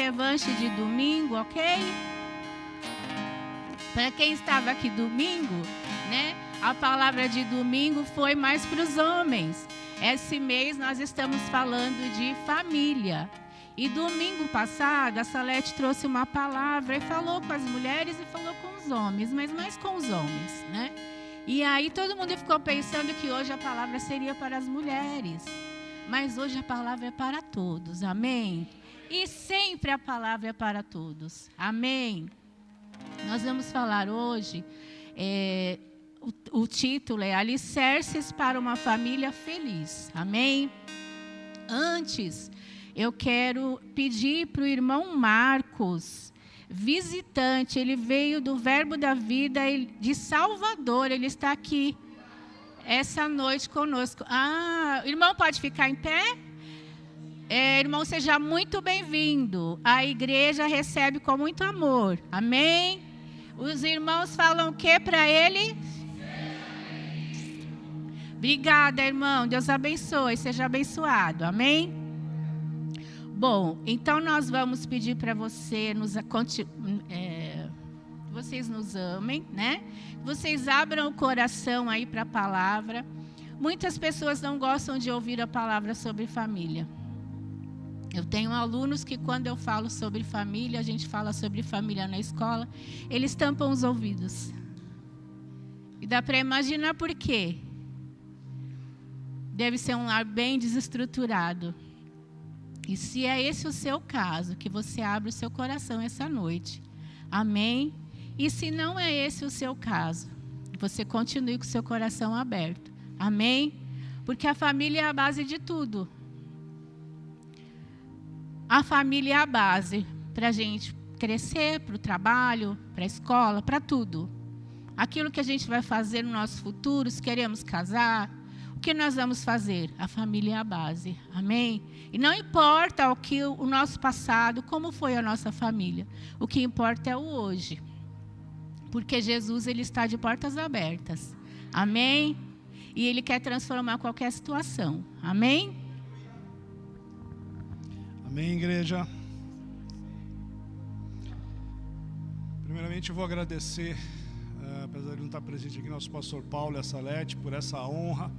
revanche de domingo, ok? Para quem estava aqui domingo, né? A palavra de domingo foi mais para os homens. Esse mês nós estamos falando de família. E domingo passado, a Salete trouxe uma palavra e falou com as mulheres e falou com os homens, mas mais com os homens, né? E aí todo mundo ficou pensando que hoje a palavra seria para as mulheres. Mas hoje a palavra é para todos, amém? E sempre a palavra é para todos, amém? Nós vamos falar hoje, o título é Alicerces para uma família feliz, amém? Antes, eu quero pedir para o irmão Marcos, visitante, ele veio do Verbo da Vida de Salvador, ele está aqui essa noite conosco. Irmão, pode ficar em pé? Irmão, seja muito bem-vindo. A igreja recebe com muito amor, amém? Os irmãos falam o que para ele? Obrigada, irmão, Deus abençoe, seja abençoado, amém? Bom, então nós vamos pedir para vocês nos amem, né? Vocês abram o coração aí para a palavra. Muitas pessoas não gostam de ouvir a palavra sobre família. Eu tenho alunos que quando eu falo sobre família, a gente fala sobre família na escola, eles tampam os ouvidos. E dá para imaginar por quê. Deve ser um lar bem desestruturado. E se é esse o seu caso, que você abra o seu coração essa noite. Amém? E se não é esse o seu caso, você continue com o seu coração aberto. Amém? Porque a família é a base de tudo. A família é a base para a gente crescer, para o trabalho, para a escola, para tudo. Aquilo que a gente vai fazer no nosso futuro, se queremos casar, o que nós vamos fazer? A família é a base, amém? E não importa o nosso passado, como foi a nossa família. O que importa é o hoje. Porque Jesus, ele está de portas abertas, amém? E ele quer transformar qualquer situação, amém? Amém, igreja. Primeiramente, eu vou agradecer, apesar de não estar presente aqui, nosso pastor Paulo e a Salete, por essa honra,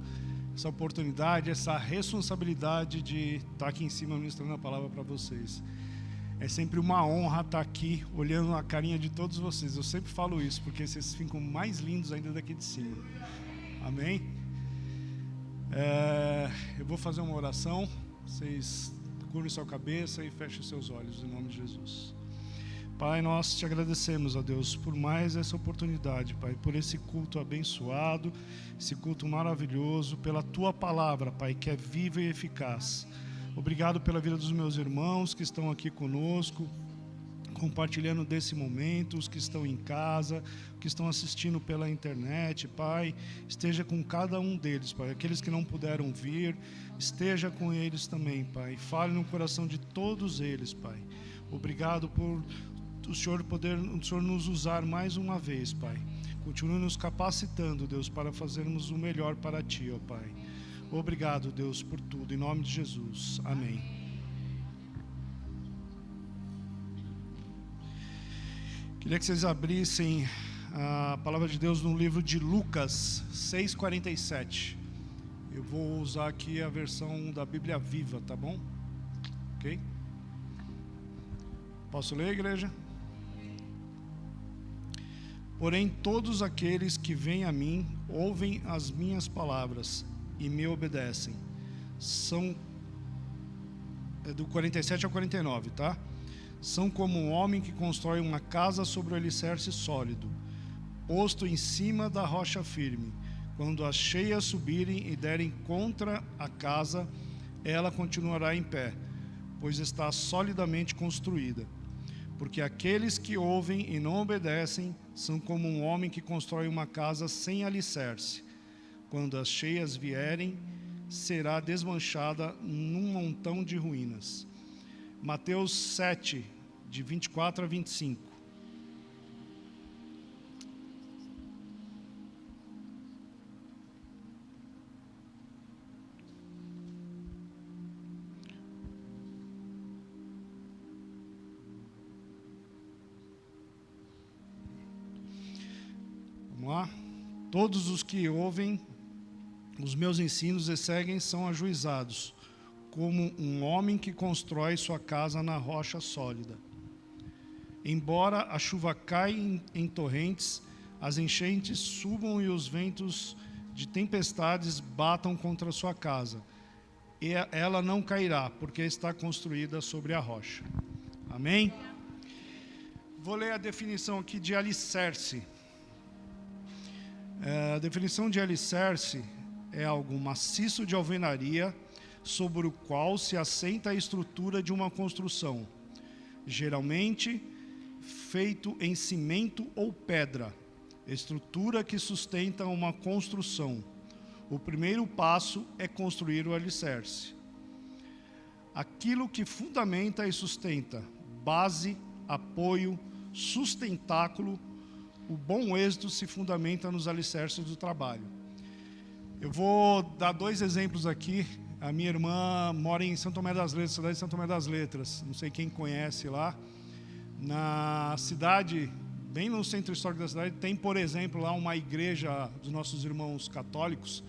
essa oportunidade, essa responsabilidade de estar aqui em cima ministrando a palavra para vocês. É sempre uma honra estar aqui, olhando a carinha de todos vocês. Eu sempre falo isso, porque vocês ficam mais lindos ainda daqui de cima. Amém? Eu vou fazer uma oração. Vocês curvem sua cabeça e fechem seus olhos, em nome de Jesus. Pai, nós te agradecemos, ó Deus, por mais essa oportunidade, Pai, por esse culto abençoado, esse culto maravilhoso, pela Tua palavra, Pai, que é viva e eficaz. Obrigado pela vida dos meus irmãos que estão aqui conosco, compartilhando desse momento, os que estão em casa, que estão assistindo pela internet, Pai, esteja com cada um deles, Pai, aqueles que não puderam vir, esteja com eles também, Pai, fale no coração de todos eles, Pai. Obrigado por o Senhor nos usar mais uma vez, Pai. Continue nos capacitando, Deus, para fazermos o melhor para Ti, ó Pai. Obrigado, Deus, por tudo, em nome de Jesus. Amém. Queria que vocês abrissem a palavra de Deus no livro de Lucas 6:47. Eu vou usar aqui a versão da Bíblia Viva, tá bom? Ok? Posso ler, igreja? Porém, todos aqueles que vêm a mim, ouvem as minhas palavras e me obedecem. São do 47 ao 49, tá? São como um homem que constrói uma casa sobre o alicerce sólido, posto em cima da rocha firme. Quando as cheias subirem e derem contra a casa, ela continuará em pé, pois está solidamente construída. Porque aqueles que ouvem e não obedecem são como um homem que constrói uma casa sem alicerce. Quando as cheias vierem, será desmanchada num montão de ruínas. Mateus 7, de 24 a 25. Vamos lá? Todos os que ouvem os meus ensinos e seguem são ajuizados, como um homem que constrói sua casa na rocha sólida. Embora a chuva caia em torrentes, as enchentes subam e os ventos de tempestades batam contra sua casa, e ela não cairá, porque está construída sobre a rocha. Amém? Vou ler a definição aqui de alicerce. A definição de alicerce é algo maciço de alvenaria sobre o qual se assenta a estrutura de uma construção, geralmente feito em cimento ou pedra, estrutura que sustenta uma construção. O primeiro passo é construir o alicerce. Aquilo que fundamenta e sustenta, base, apoio, sustentáculo. O bom êxito se fundamenta nos alicerces do trabalho. Eu vou dar 2 exemplos aqui. A minha irmã mora em São Tomé das Letras, cidade de São Tomé das Letras. Não sei quem conhece lá. Na cidade, bem no centro histórico da cidade, tem, por exemplo, lá uma igreja dos nossos irmãos católicos,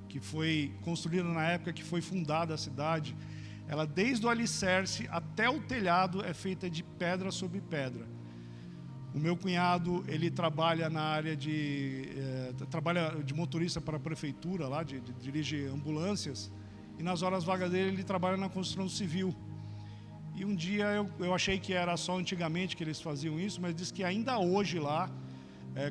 que foi construída na época que foi fundada a cidade. Ela, desde o alicerce até o telhado, é feita de pedra sobre pedra. O meu cunhado, ele trabalha na área trabalha de motorista para a prefeitura, lá, dirige ambulâncias, e nas horas vagas dele, ele trabalha na construção civil. E um dia eu achei que era só antigamente que eles faziam isso, mas diz que ainda hoje lá,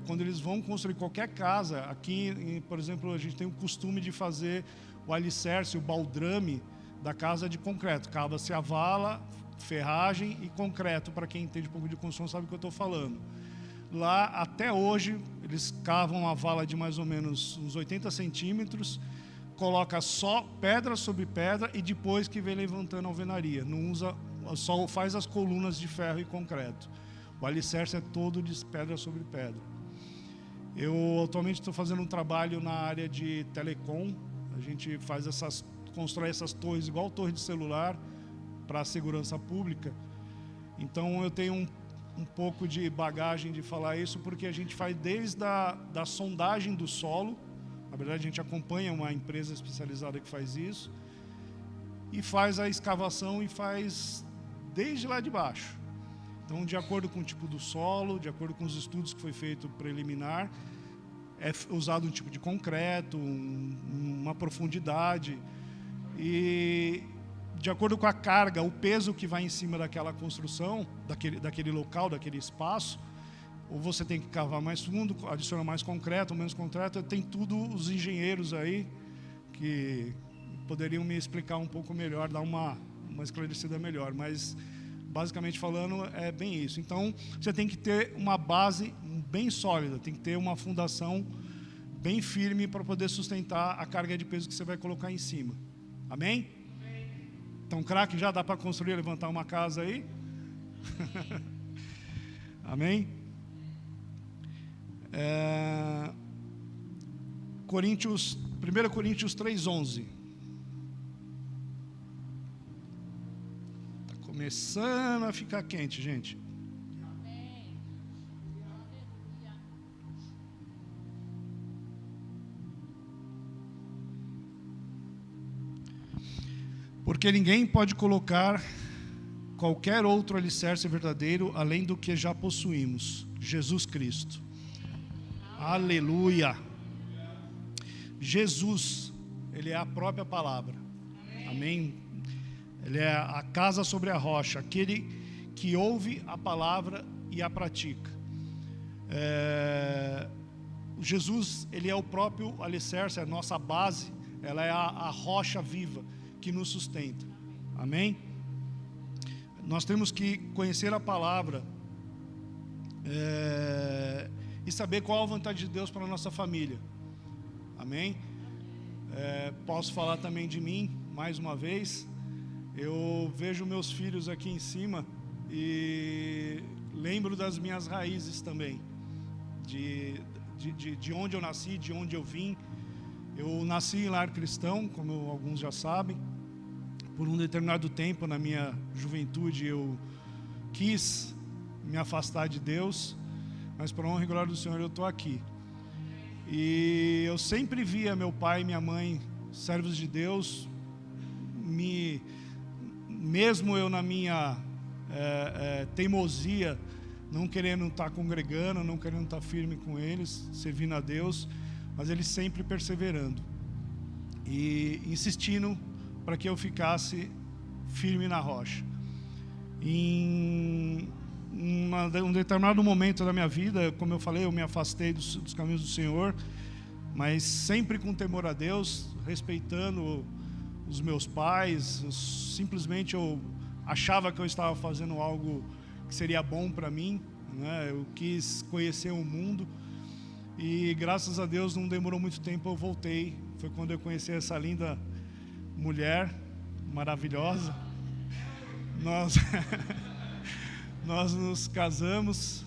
quando eles vão construir qualquer casa, aqui, por exemplo, a gente tem o costume de fazer o alicerce, o baldrame da casa de concreto. Cava-se a vala, ferragem e concreto. Para quem entende um pouco de construção sabe o que eu estou falando. Lá, até hoje, eles cavam a vala de mais ou menos uns 80 centímetros, coloca só pedra sobre pedra e depois que vem levantando a alvenaria. Não usa, só faz as colunas de ferro e concreto. O alicerce é todo de pedra sobre pedra. Eu atualmente estou fazendo um trabalho na área de telecom. A gente constrói essas torres igual torre de celular para a segurança pública. Então eu tenho um pouco de bagagem de falar isso, porque a gente faz desde da sondagem do solo. Na verdade, a gente acompanha uma empresa especializada que faz isso, e faz a escavação e faz desde lá de baixo. Então, de acordo com o tipo do solo, de acordo com os estudos que foi feito preliminar, é usado um tipo de concreto, uma profundidade, e de acordo com a carga, o peso que vai em cima daquela construção, daquele local, daquele espaço, ou você tem que cavar mais fundo, adicionar mais concreto, menos concreto. Tem tudo os engenheiros aí que poderiam me explicar um pouco melhor, dar uma esclarecida melhor, mas basicamente falando é bem isso. Então você tem que ter uma base bem sólida, tem que ter uma fundação bem firme para poder sustentar a carga de peso que você vai colocar em cima. Amém? Então, craque, já dá para construir, levantar uma casa aí? Amém? 1 Coríntios 3:11. Está começando a ficar quente, gente. Porque ninguém pode colocar qualquer outro alicerce verdadeiro além do que já possuímos, Jesus Cristo. Aleluia. Jesus, Ele é a própria palavra. Amém? Ele é a casa sobre a rocha, aquele que ouve a palavra e a pratica. Jesus, Ele é o próprio alicerce, é a nossa base, ela é a rocha viva que nos sustenta. Amém? Nós temos que conhecer a palavra e saber qual a vontade de Deus para a nossa família. Amém? Posso falar também de mim, mais uma vez. Eu vejo meus filhos aqui em cima e lembro das minhas raízes também, de onde eu nasci, de onde eu vim. Eu nasci em lar cristão, como alguns já sabem. Por um determinado tempo, na minha juventude, eu quis me afastar de Deus, mas para a honra e glória do Senhor eu estou aqui. E eu sempre via meu pai e minha mãe, servos de Deus, mesmo eu na minha teimosia, não querendo estar congregando, não querendo estar firme com eles, servindo a Deus, mas eles sempre perseverando e insistindo para que eu ficasse firme na rocha. Em um determinado momento da minha vida, como eu falei, eu me afastei dos caminhos do Senhor, mas sempre com temor a Deus, respeitando os meus pais. Simplesmente eu achava que eu estava fazendo algo que seria bom para mim, né? Eu quis conhecer o mundo e graças a Deus não demorou muito tempo, eu voltei. Foi quando eu conheci essa linda mulher maravilhosa. Nós nos casamos,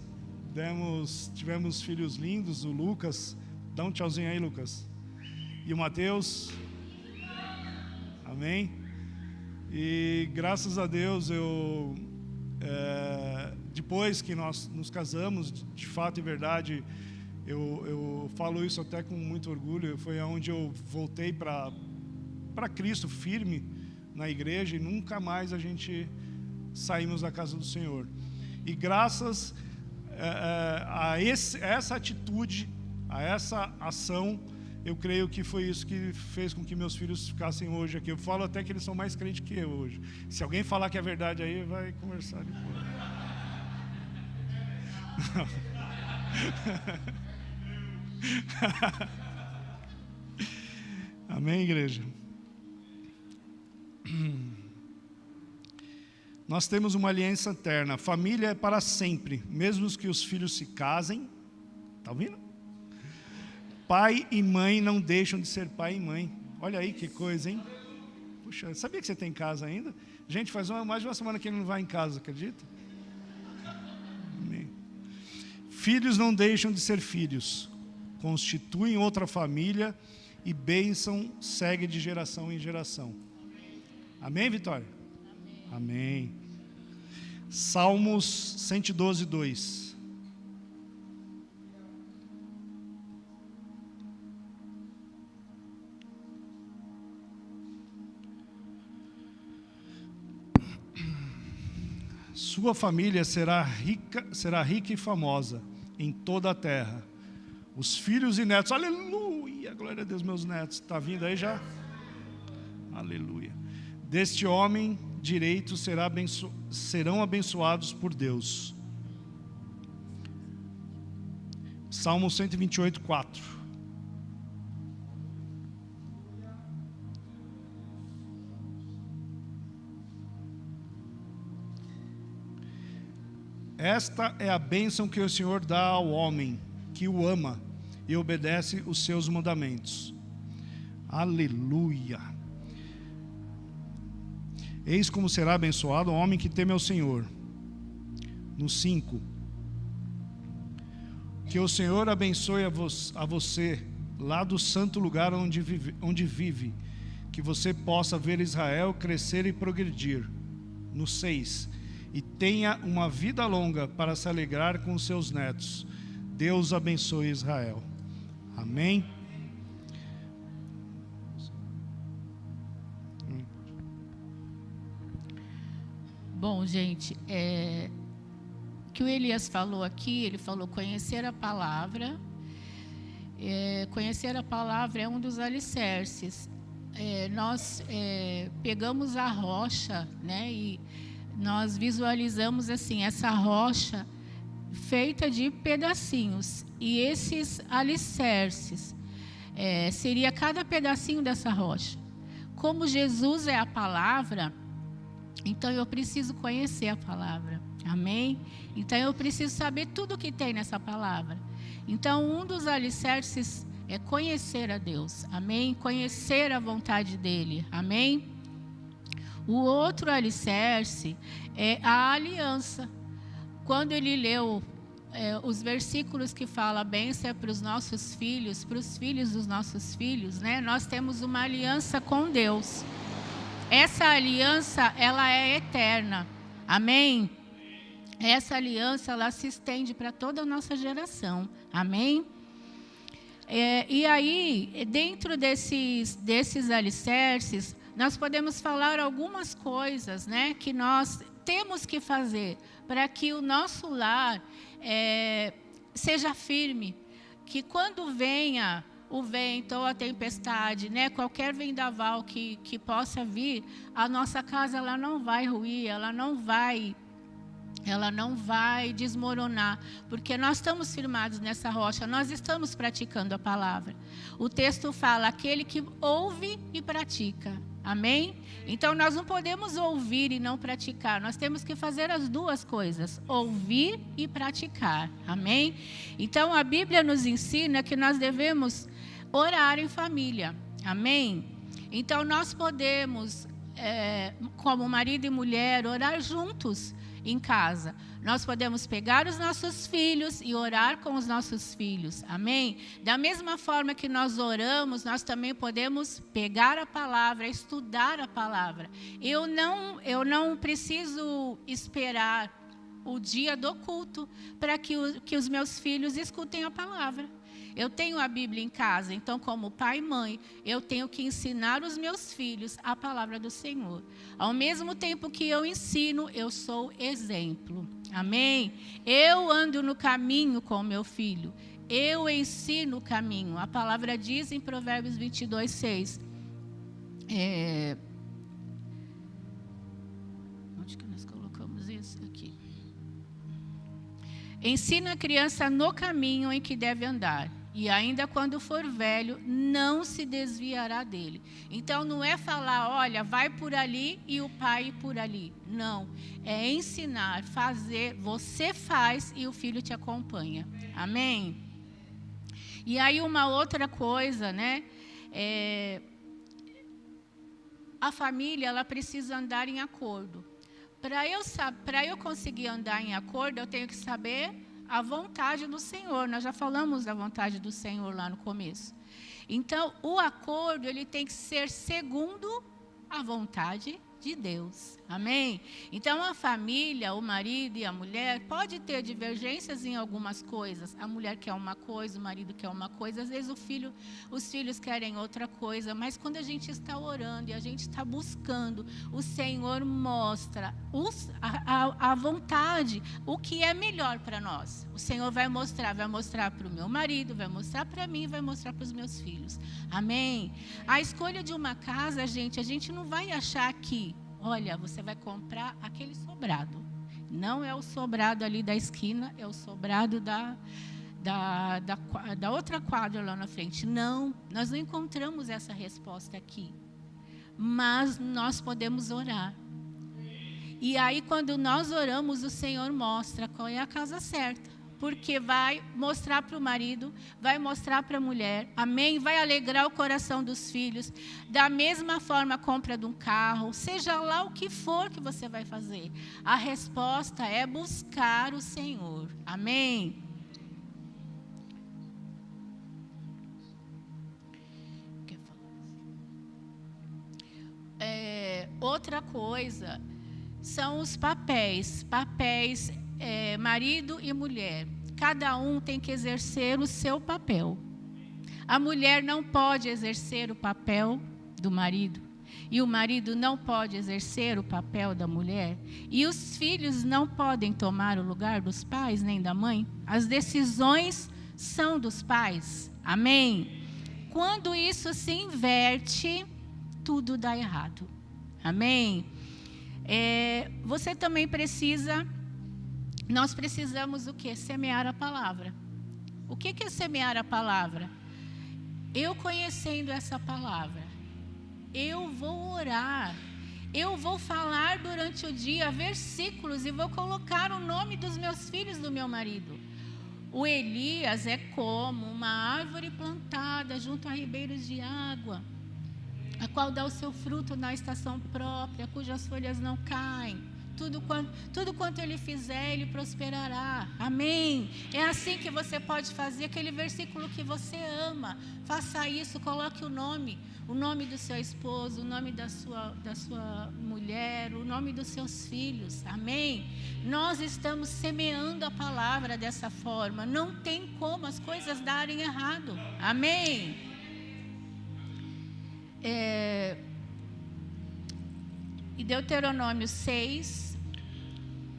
tivemos filhos lindos, o Lucas, dá um tchauzinho aí, Lucas, e o Mateus, amém? E graças a Deus, depois que nós nos casamos, de fato e verdade, eu falo isso até com muito orgulho, foi onde eu voltei para Cristo firme na igreja, e nunca mais a gente saímos da casa do Senhor. E graças a essa atitude, a essa ação, eu creio que foi isso que fez com que meus filhos ficassem hoje aqui. Eu falo até que eles são mais crentes que eu hoje. Se alguém falar que é verdade aí, vai conversar depois. Amém, igreja? Nós temos uma aliança eterna. Família é para sempre, mesmo que os filhos se casem. Está ouvindo? Pai e mãe não deixam de ser pai e mãe. Olha aí que coisa, hein? Puxa, sabia que você tem casa ainda? Gente, faz mais de uma semana que ele não vai em casa, acredita? Amém. Filhos não deixam de ser filhos. Constituem outra família e bênção segue de geração em geração. Amém, Vitória? Amém. Salmos 112, 2. Sua família será rica e famosa em toda a terra. Os filhos e netos, aleluia, glória a Deus, meus netos, está vindo aí já? Aleluia. Deste homem direito serão abençoados por Deus. Salmo 128, 4. Esta é a bênção que o Senhor dá ao homem que o ama e obedece os seus mandamentos. Aleluia. Eis como será abençoado o homem que teme ao Senhor. No 5. Que o Senhor abençoe a você lá do santo lugar onde vive, que você possa ver Israel crescer e progredir. No 6. E tenha uma vida longa para se alegrar com os seus netos. Deus abençoe Israel. Amém. Bom, gente, que o Elias falou aqui, ele falou conhecer a palavra. Conhecer a palavra é um dos alicerces. Nós pegamos a rocha, né, e nós visualizamos assim, essa rocha feita de pedacinhos. E esses alicerces, seria cada pedacinho dessa rocha. Como Jesus é a palavra, então eu preciso conhecer a palavra. Amém? Então eu preciso saber tudo o que tem nessa palavra. Então um dos alicerces é conhecer a Deus. Amém? Conhecer a vontade dele. Amém? O outro alicerce é a aliança. Quando ele leu os versículos que falam bênção é para os nossos filhos, para os filhos dos nossos filhos, né? Nós temos uma aliança com Deus. Essa aliança, ela é eterna. Amém? Essa aliança, ela se estende para toda a nossa geração. Amém? E aí, dentro desses alicerces, nós podemos falar algumas coisas, né, que nós temos que fazer para que o nosso lar seja firme, que quando venha o vento ou a tempestade, né, qualquer vendaval que possa vir, a nossa casa ela não vai ruir, ela não vai desmoronar, porque nós estamos firmados nessa rocha, nós estamos praticando a palavra. O texto fala, aquele que ouve e pratica. Amém? Então, nós não podemos ouvir e não praticar. Nós temos que fazer as duas coisas, ouvir e praticar. Amém? Então, a Bíblia nos ensina que nós devemos orar em família. Amém? Então, nós podemos, como marido e mulher, orar juntos em casa. Nós podemos pegar os nossos filhos e orar com os nossos filhos. Amém? Da mesma forma que nós oramos, nós também podemos pegar a palavra, estudar a palavra. Eu não preciso esperar o dia do culto para que os meus filhos escutem a palavra. Eu tenho a Bíblia em casa, então, como pai e mãe, eu tenho que ensinar os meus filhos a palavra do Senhor. Ao mesmo tempo que eu ensino, eu sou exemplo. Amém? Eu ando no caminho com o meu filho. Eu ensino o caminho. A palavra diz em Provérbios 22:6. Onde que nós colocamos isso? Aqui. Ensina a criança no caminho em que deve andar. E ainda quando for velho, não se desviará dele. Então, não é falar, olha, vai por ali e o pai por ali. Não, é ensinar, fazer, você faz e o filho te acompanha. Amém? E aí uma outra coisa, né? A família, ela precisa andar em acordo. Para eu conseguir andar em acordo, eu tenho que saber a vontade do Senhor. Nós já falamos da vontade do Senhor lá no começo. Então, o acordo, ele tem que ser segundo a vontade de Deus. Amém? Então, a família, o marido e a mulher, pode ter divergências em algumas coisas. A mulher quer uma coisa, o marido quer uma coisa. Às vezes, os filhos querem outra coisa. Mas quando a gente está orando e a gente está buscando, o Senhor mostra a vontade, o que é melhor para nós. O Senhor vai mostrar para o meu marido, vai mostrar para mim, vai mostrar para os meus filhos. Amém? A escolha de uma casa, gente, a gente não vai achar que, olha, você vai comprar aquele sobrado. Não é o sobrado ali da esquina, é o sobrado da outra quadra lá na frente. Não, nós não encontramos essa resposta aqui. Mas nós podemos orar. E aí, quando nós oramos, o Senhor mostra qual é a casa certa. Porque vai mostrar para o marido, vai mostrar para a mulher, amém? Vai alegrar o coração dos filhos. Da mesma forma, a compra de um carro, seja lá o que for que você vai fazer. A resposta é buscar o Senhor, amém? Outra coisa são os papéis. Marido e mulher, cada um tem que exercer o seu papel. A mulher não pode exercer o papel do marido, e o marido não pode exercer o papel da mulher, e os filhos não podem tomar o lugar dos pais nem da mãe. As decisões são dos pais, amém? Quando isso se inverte, tudo dá errado, amém? Você também precisa... Nós precisamos o quê? Semear a palavra. O que é semear a palavra? Eu conhecendo essa palavra, eu vou orar, eu vou falar durante o dia versículos e vou colocar o nome dos meus filhos do meu marido. O Elias é como uma árvore plantada junto a ribeiros de água, a qual dá o seu fruto na estação própria, cujas folhas não caem. tudo quanto ele fizer, ele prosperará. Amém? É assim que você pode fazer, aquele versículo que você ama. Faça isso, coloque o nome do seu esposo, o nome da sua mulher, o nome dos seus filhos. Amém? Nós estamos semeando a palavra dessa forma. Não tem como as coisas darem errado. Amém? E Deuteronômio 6,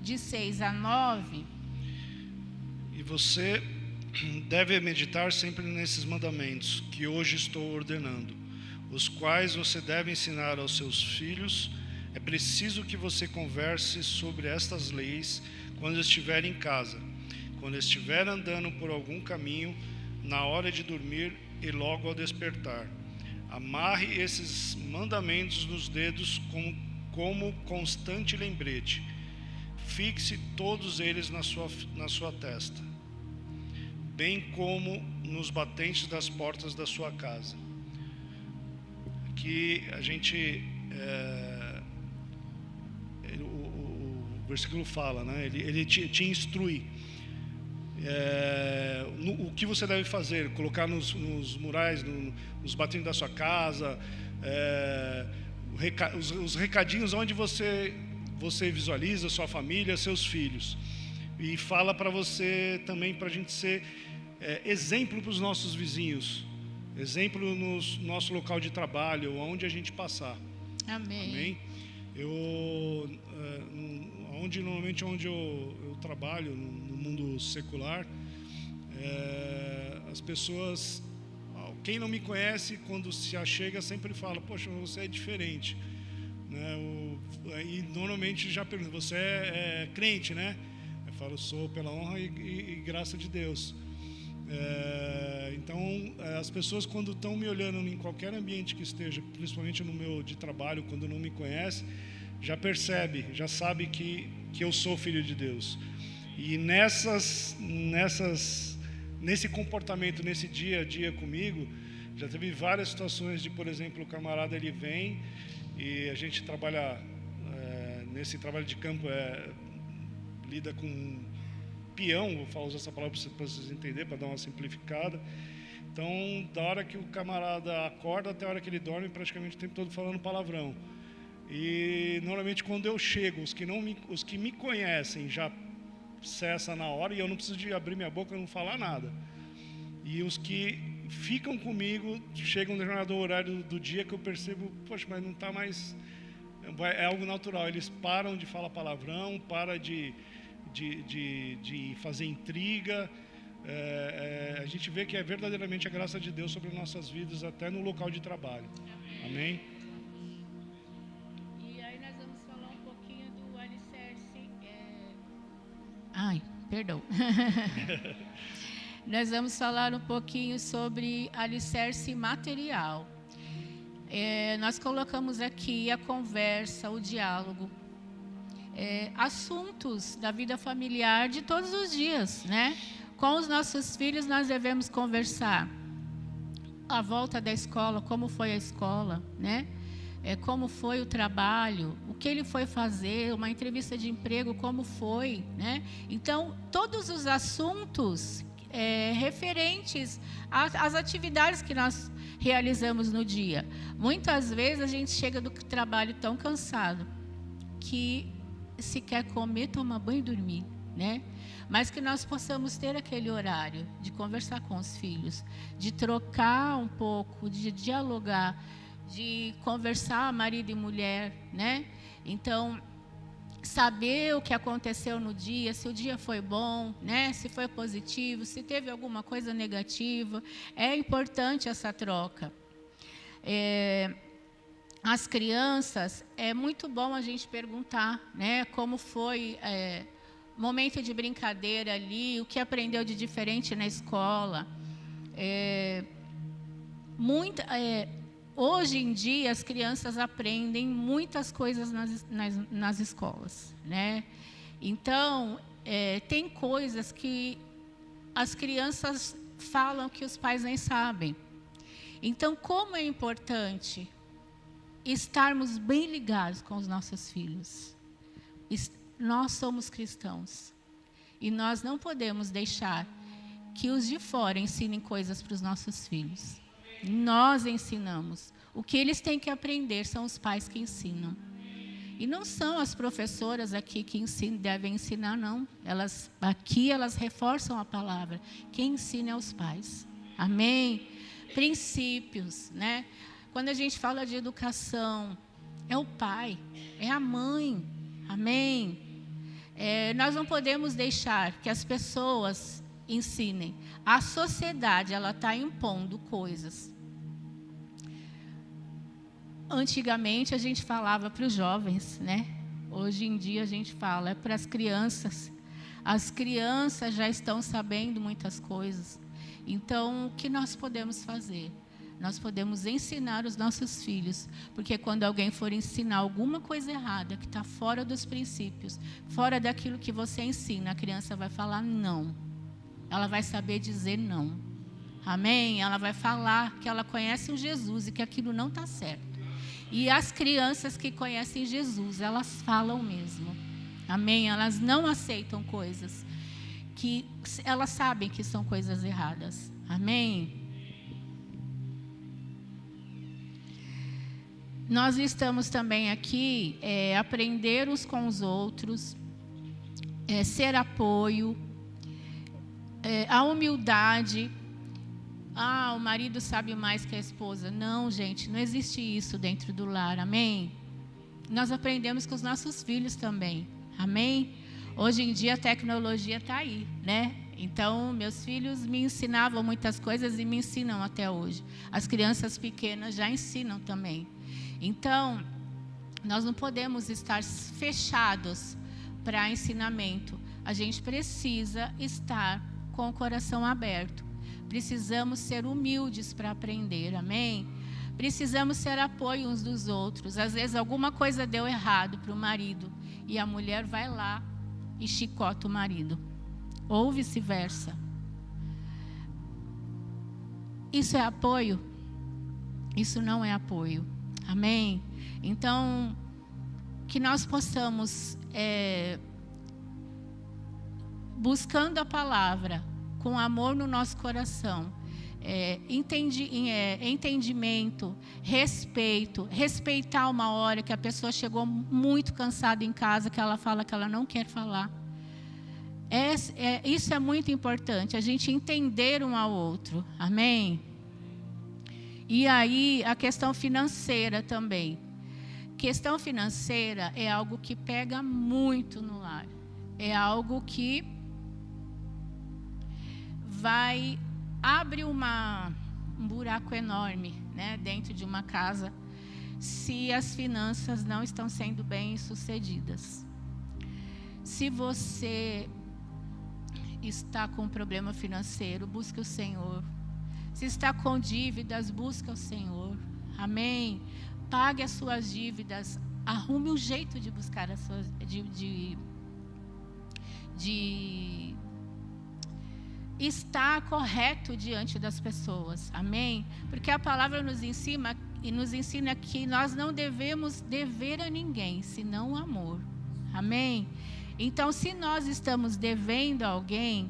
de 6 a 9. E você deve meditar sempre nesses mandamentos que hoje estou ordenando, os quais você deve ensinar aos seus filhos. É preciso que você converse sobre estas leis quando estiver em casa, quando estiver andando por algum caminho, na hora de dormir e logo ao despertar. Amarre esses mandamentos nos dedos como constante lembrete. Fixe todos eles na sua testa, bem como nos batentes das portas da sua casa. Aqui a gente... o versículo fala, né? Ele te instrui. O que você deve fazer, colocar nos murais, nos batentes da sua casa, os recadinhos onde você visualiza sua família, seus filhos. E fala para você também, para a gente ser exemplo para os nossos vizinhos, exemplo no nosso local de trabalho, onde a gente passar. Amém. Amém? Normalmente onde eu trabalho, no mundo secular, as pessoas, quem não me conhece, quando se achega, sempre fala: poxa, você é diferente, né? E normalmente já pergunta: você é crente, né? Eu falo: sou, pela honra e graça de Deus. Então, as pessoas, quando estão me olhando em qualquer ambiente que esteja, principalmente no meu de trabalho, quando não me conhece, já percebe, já sabe que eu sou filho de Deus. E nesse comportamento, nesse dia a dia comigo, já teve várias situações de, por exemplo, o camarada, ele vem e a gente trabalha, nesse trabalho de campo, lida com peão, vou usar essa palavra para vocês entenderem, para dar uma simplificada. Então, da hora que o camarada acorda até a hora que ele dorme, praticamente o tempo todo falando palavrão. E normalmente quando eu chego, os que me conhecem já cessam na hora, e eu não preciso de abrir minha boca e não falar nada. E os que ficam comigo, chegam no determinado horário do dia que eu percebo: poxa, mas não está mais... É algo natural. Eles param de falar palavrão, param de fazer intriga. A gente vê que é verdadeiramente a graça de Deus sobre nossas vidas, até no local de trabalho. Amém? E aí nós vamos falar um pouquinho do alicerce. Ai, perdão. Nós vamos falar um pouquinho sobre alicerce material. Nós colocamos aqui a conversa, o diálogo. Assuntos da vida familiar de todos os dias, né? Com os nossos filhos nós devemos conversar. A volta da escola, como foi a escola, né? Como foi o trabalho, o que ele foi fazer, uma entrevista de emprego, como foi, né? Então, todos os assuntos referentes às atividades que nós realizamos no dia. Muitas vezes a gente chega do trabalho tão cansado que se quer comer, tomar banho e dormir, né? Mas que nós possamos ter aquele horário de conversar com os filhos, de trocar um pouco, de dialogar, de conversar marido e mulher, né? Então, saber o que aconteceu no dia, se o dia foi bom, né? Se foi positivo, se teve alguma coisa negativa. É importante essa troca. As crianças, é muito bom a gente perguntar, né? Como foi momento de brincadeira ali, o que aprendeu de diferente na escola. Hoje em dia, as crianças aprendem muitas coisas nas escolas, né? Então, tem coisas que as crianças falam que os pais nem sabem. Então, como é importante estarmos bem ligados com os nossos filhos. Nós somos cristãos. E nós não podemos deixar que os de fora ensinem coisas para os nossos filhos. Nós ensinamos. O que eles têm que aprender são os pais que ensinam. E não são as professoras aqui que devem ensinar, não. Aqui elas reforçam a palavra. Quem ensina é os pais. Amém? Princípios, né? Quando a gente fala de educação, é o pai, é a mãe. Amém? Nós não podemos deixar que as pessoas ensinem. A sociedade, ela está impondo coisas. Antigamente a gente falava para os jovens, né? Hoje em dia a gente fala para as crianças. As crianças já estão sabendo muitas coisas. Então, o que nós podemos fazer? Nós podemos ensinar os nossos filhos, porque quando alguém for ensinar alguma coisa errada, que está fora dos princípios, fora daquilo que você ensina, a criança vai falar não. Ela vai saber dizer não. Amém? Ela vai falar que ela conhece um Jesus e que aquilo não está certo. E as crianças que conhecem Jesus, elas falam mesmo. Amém? Elas não aceitam coisas que elas sabem que são coisas erradas. Amém? Nós estamos também aqui aprender uns com os outros, ser apoio, a humildade. O marido sabe mais que a esposa. Não, gente, não existe isso dentro do lar, amém? Nós aprendemos com os nossos filhos também, amém? Hoje em dia a tecnologia está aí, né? Então, meus filhos me ensinavam muitas coisas e me ensinam até hoje. As crianças pequenas já ensinam também. Então, nós não podemos estar fechados para ensinamento. A gente precisa estar com o coração aberto. Precisamos ser humildes para aprender, amém? Precisamos ser apoio uns dos outros. Às vezes alguma coisa deu errado para o marido e a mulher vai lá e chicota o marido. Ou vice-versa. Isso é apoio? Isso não é apoio. Amém? Então, que nós possamos, buscando a palavra, com amor no nosso coração, entendimento, respeito, respeitar uma hora que a pessoa chegou muito cansada em casa, que ela fala que ela não quer falar. Isso é muito importante, a gente entender um ao outro, amém? E aí, a questão financeira também. Questão financeira é algo que pega muito no lar, é algo que abre um buraco enorme, né, dentro de uma casa, se as finanças não estão sendo bem sucedidas. Se você está com um problema financeiro, busque o Senhor. Se está com dívidas, busque o Senhor. Amém? Pague as suas dívidas, arrume um jeito de buscar as suas estar correto diante das pessoas, amém? Porque a palavra nos ensina que nós não devemos dever a ninguém, senão o amor, amém? Então, se nós estamos devendo a alguém,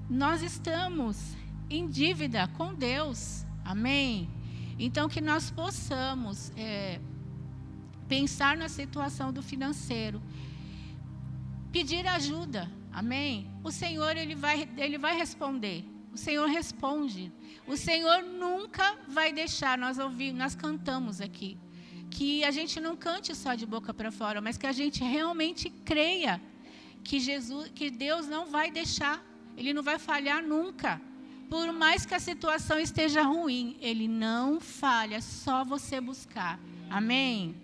nós estamos em dívida com Deus, amém? Então, que nós possamos pensar na situação do financeiro, pedir ajuda. Amém? O Senhor, Ele vai responder. O Senhor responde. O Senhor nunca vai deixar, nós cantamos aqui, que a gente não cante só de boca para fora, mas que a gente realmente creia que Deus não vai deixar, Ele não vai falhar nunca. Por mais que a situação esteja ruim, Ele não falha, é só você buscar. Amém?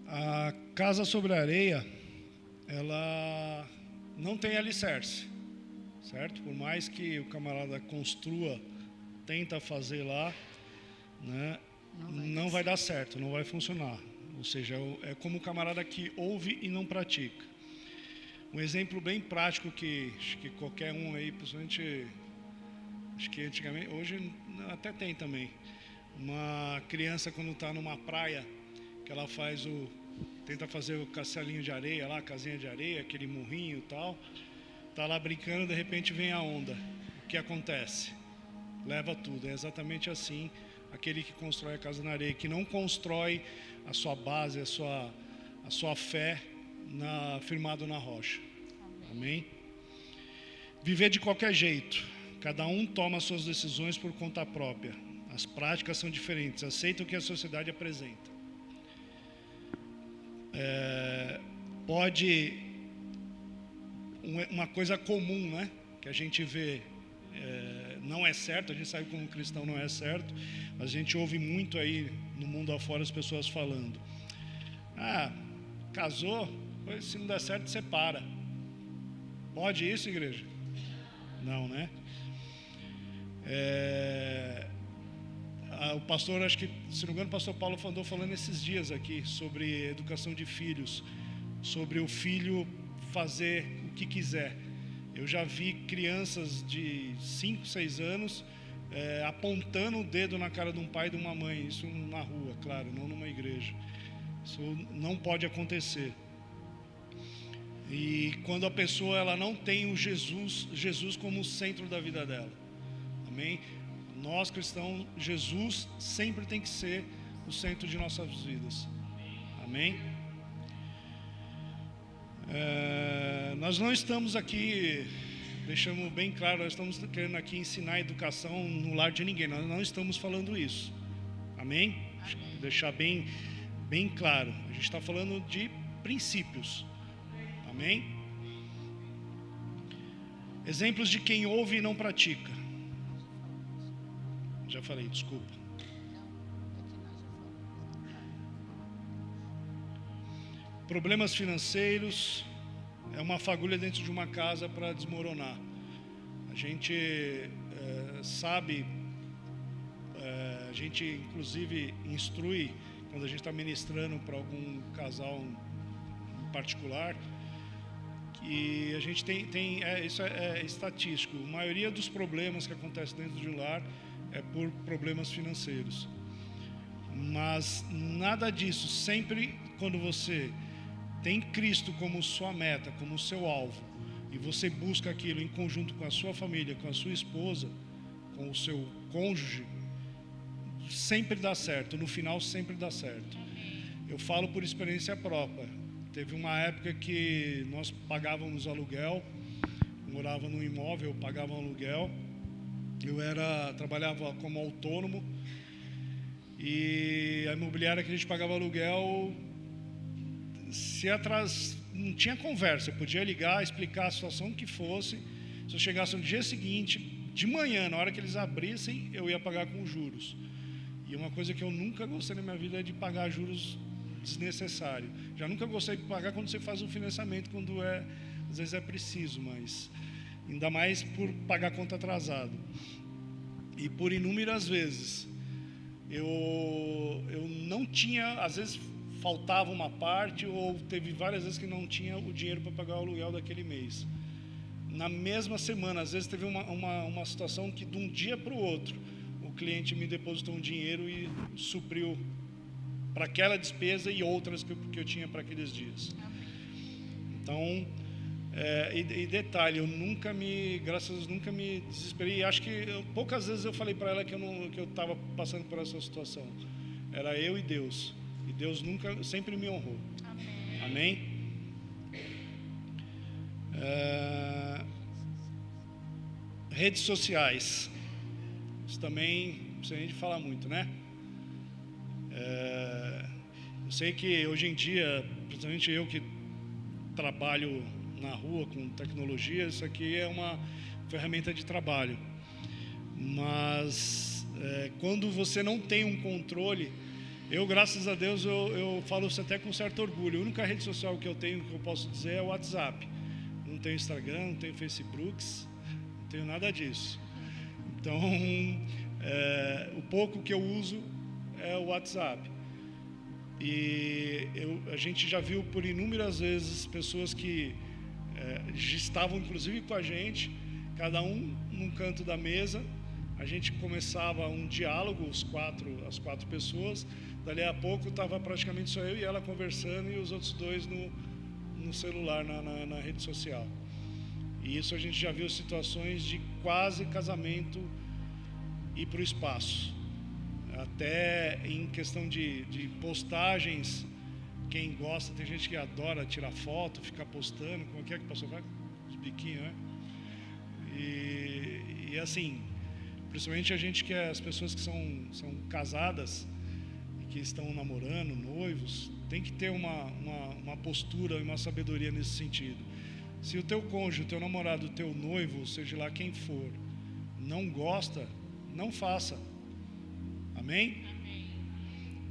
A casa sobre a areia, ela não tem alicerce, certo? Por mais que o camarada construa, tenta fazer lá, né, não vai dar certo, não vai funcionar. Ou seja, é como o camarada que ouve e não pratica. Um exemplo bem prático que acho que qualquer um aí, principalmente, acho que antigamente, hoje até tem também, uma criança quando está numa praia, que ela tenta fazer o castelinho de areia lá, a casinha de areia, aquele murrinho e tal. Tá lá brincando, de repente vem a onda. O que acontece? Leva tudo. É exatamente assim aquele que constrói a casa na areia, que não constrói a sua base, a sua fé firmado na rocha. Amém? Viver de qualquer jeito. Cada um toma suas decisões por conta própria. As práticas são diferentes. Aceita o que a sociedade apresenta. Uma coisa comum, né, que a gente vê, não é certo, a gente sabe como cristão não é certo, mas a gente ouve muito aí no mundo afora as pessoas falando: casou, se não der certo separa. Pode isso, igreja? Não, né? O pastor, acho que, se não me engano, o pastor Paulo andou falando esses dias aqui sobre educação de filhos, sobre o filho fazer o que quiser. Eu já vi crianças de 5, 6 anos apontando o dedo na cara de um pai e de uma mãe, isso na rua, claro, não numa igreja. Isso não pode acontecer. E quando a pessoa ela não tem o Jesus como o centro da vida dela. Amém? Nós cristãos, Jesus sempre tem que ser o centro de nossas vidas. Amém? Nós não estamos aqui, deixamos bem claro, nós estamos querendo aqui ensinar a educação no lar de ninguém. Nós não estamos falando isso. Amém? Deixar bem claro. A gente está falando de princípios. Amém? Exemplos de quem ouve e não pratica. Já falei, desculpa. Problemas financeiros é uma fagulha dentro de uma casa para desmoronar. A gente sabe, a gente inclusive instrui, quando a gente está ministrando para algum casal em particular, que a gente tem isso é estatístico. A maioria dos problemas que acontecem dentro de um lar é por problemas financeiros. Mas nada disso, sempre quando você tem Cristo como sua meta, como seu alvo, e você busca aquilo em conjunto com a sua família, com a sua esposa, com o seu cônjuge, sempre dá certo, no final sempre dá certo. Eu falo por experiência própria. Teve uma época que nós pagávamos aluguel, morava num imóvel, pagava aluguel. Eu trabalhava como autônomo e a imobiliária que a gente pagava aluguel, não tinha conversa, eu podia ligar, explicar a situação que fosse. Se eu chegasse no dia seguinte, de manhã, na hora que eles abrissem, eu ia pagar com juros. E uma coisa que eu nunca gostei na minha vida é de pagar juros desnecessários. Já nunca gostei de pagar quando você faz um financiamento, quando às vezes é preciso, mas ainda mais por pagar conta atrasado. E por inúmeras vezes eu não tinha, às vezes faltava uma parte, ou teve várias vezes que não tinha o dinheiro para pagar o aluguel daquele mês. Na mesma semana, às vezes teve uma situação que de um dia para o outro o cliente me depositou um dinheiro e supriu para aquela despesa e outras que eu tinha para aqueles dias. Então, e detalhe, graças a Deus, nunca me desesperei. E acho que poucas vezes eu falei para ela que eu estava passando por essa situação. Era eu e Deus. E Deus sempre me honrou. Amém? Redes sociais. Isso também não precisa nem de falar muito, né? Eu sei que hoje em dia, principalmente eu que trabalho na rua com tecnologia, isso aqui é uma ferramenta de trabalho. Mas quando você não tem um controle, graças a Deus, eu falo isso até com certo orgulho. A única rede social que eu tenho, que eu posso dizer, é o WhatsApp. Não tenho Instagram, não tenho Facebook, não tenho nada disso. Então, o pouco que eu uso é o WhatsApp. E a gente já viu por inúmeras vezes pessoas que estavam inclusive com a gente, cada um num canto da mesa, a gente começava um diálogo, as quatro pessoas, dali a pouco estava praticamente só eu e ela conversando e os outros dois no celular, na rede social. E isso a gente já viu situações de quase casamento ir para o espaço. Até em questão de postagens, quem gosta, tem gente que adora tirar foto, ficar postando, como é que passou? Vai? Os biquinhos, né? E assim, principalmente a gente que é as pessoas que são casadas e que estão namorando, noivos, tem que ter uma postura e uma sabedoria nesse sentido. Se o teu cônjuge, o teu namorado, o teu noivo, seja lá quem for, não gosta, não faça. Amém?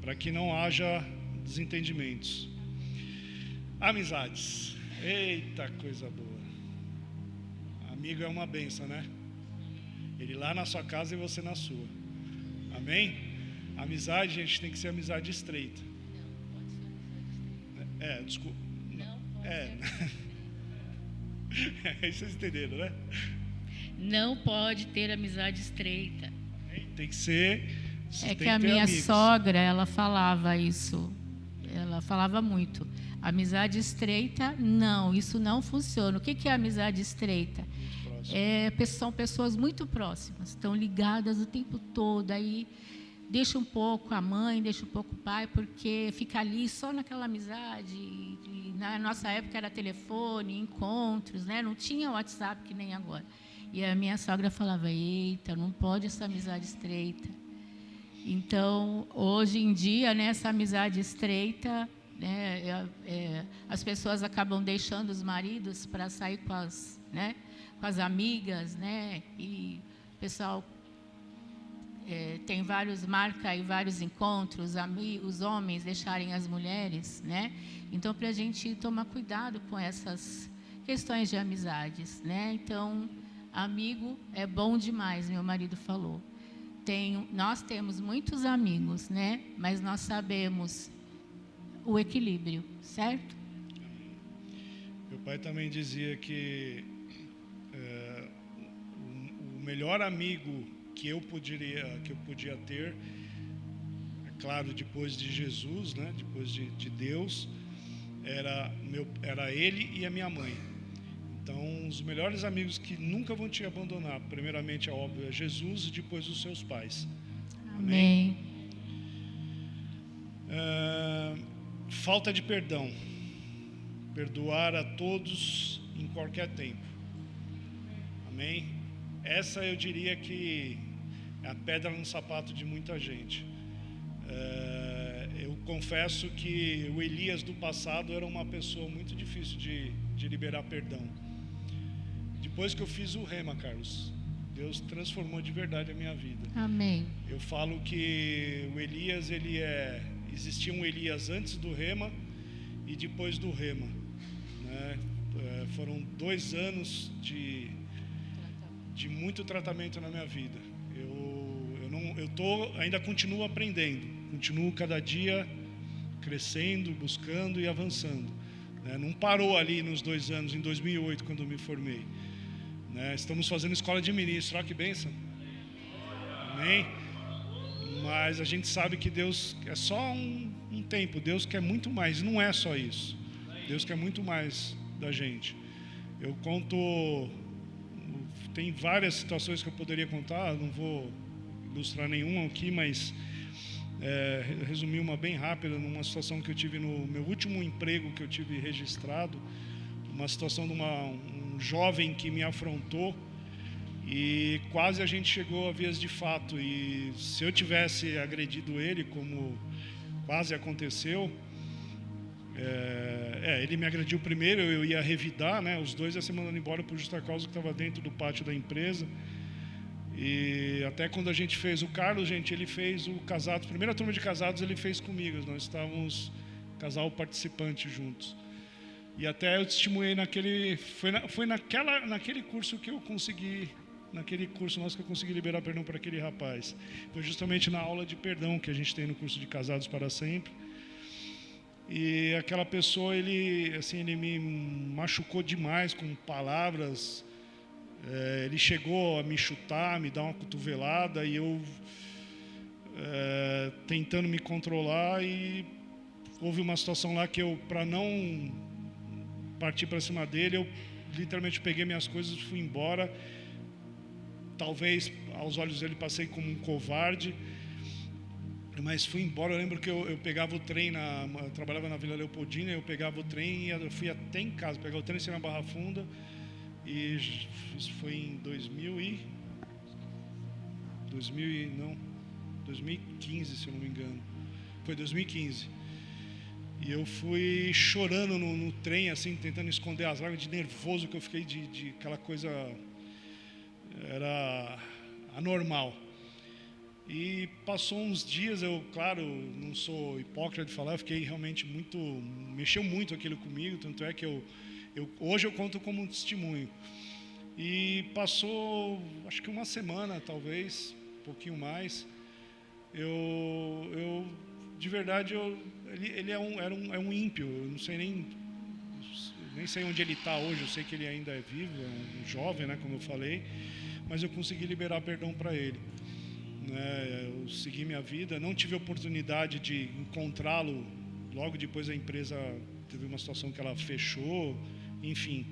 Para que não haja desentendimentos. Amizades. Eita, coisa boa. Amigo é uma bênção, né? Ele lá na sua casa e você na sua. Amém? Amizade, gente, tem que ser amizade estreita. Desculpa. Vocês entenderam, né? Não pode ter amizade estreita. Tem que ser. É que a minha sogra, ela falava isso. Ela falava muito. Amizade estreita, não, isso não funciona. O que é amizade estreita? São pessoas muito próximas, estão ligadas o tempo todo. Aí deixa um pouco a mãe, deixa um pouco o pai, porque fica ali só naquela amizade. E na nossa época era telefone, encontros, né? Não tinha WhatsApp que nem agora. E a minha sogra falava, eita, não pode essa amizade estreita. Então, hoje em dia, né, essa amizade estreita, né, as pessoas acabam deixando os maridos para sair com as amigas, né, e o pessoal marca aí vários encontros, os homens deixarem as mulheres, né? Então, para a gente tomar cuidado com essas questões de amizades, né? Então, amigo é bom demais, meu marido falou. Nós temos muitos amigos, né? Mas nós sabemos o equilíbrio, certo? Meu pai também dizia que o melhor amigo que eu podia ter, é claro, depois de Jesus, né? Depois de Deus, era ele e a minha mãe. Então, os melhores amigos que nunca vão te abandonar, primeiramente, é óbvio, é Jesus e depois os seus pais. Amém. Falta de perdão. Perdoar a todos em qualquer tempo. Amém? Essa eu diria que é a pedra no sapato de muita gente. Eu confesso que o Elias do passado era uma pessoa muito difícil de liberar perdão. Depois que eu fiz o Rema, Carlos, Deus transformou de verdade a minha vida. Amém. Eu falo que o Elias, existia um Elias antes do Rema e depois do Rema, né? Foram 2 anos de muito tratamento na minha vida. Ainda continuo aprendendo, continuo cada dia crescendo, buscando e avançando, né? Não parou ali nos 2 anos, em 2008, quando eu me formei, né? Estamos fazendo escola de ministro, olha que bênção. Amém? Mas a gente sabe que Deus é só um tempo, Deus quer muito mais, não é só isso. Deus quer muito mais da gente. Eu conto, tem várias situações que eu poderia contar, não vou ilustrar nenhuma aqui, mas resumir uma bem rápida, numa situação que eu tive no meu último emprego que eu tive registrado, uma situação de um jovem que me afrontou e quase a gente chegou a vias de fato, e se eu tivesse agredido ele, como quase aconteceu, ele me agrediu primeiro, eu ia revidar, né? Os dois iam ser mandando embora por justa causa, que estava dentro do pátio da empresa. E até quando a gente fez o Carlos, gente, ele fez o casado, a primeira turma de casados ele fez comigo, nós estávamos casal participante juntos. E até eu testemunhei foi naquele curso que eu consegui, naquele curso nosso que eu consegui liberar perdão para aquele rapaz. Foi justamente na aula de perdão que a gente tem no curso de Casados para Sempre. E aquela pessoa, ele me machucou demais com palavras Ele chegou a me chutar, me dar uma cotovelada, e eu tentando me controlar, e houve uma situação lá que eu, para não partir para cima dele, eu literalmente peguei minhas coisas e fui embora. Talvez aos olhos dele passei como um covarde, mas fui embora. Eu lembro que eu pegava o trem, eu trabalhava na Vila Leopoldina, eu pegava o trem e eu fui até em casa, pegar o trem na Barra Funda, e isso foi em 2015, se eu não me engano. Foi 2015. E eu fui chorando no trem, assim, tentando esconder as lágrimas, de nervoso que eu fiquei, de aquela coisa, era anormal. E passou uns dias, eu, claro, não sou hipócrita de falar, eu fiquei realmente mexeu muito aquilo comigo, tanto é que hoje eu conto como um testemunho. E passou, acho que uma semana, talvez, um pouquinho mais, de verdade, ele é um ímpio. Eu não sei nem sei onde ele está hoje. Eu sei que ele ainda é vivo, é um jovem, né, como eu falei, mas eu consegui liberar perdão para ele, né? Eu segui minha vida, não tive a oportunidade de encontrá-lo. Logo depois a empresa teve uma situação que ela fechou, enfim.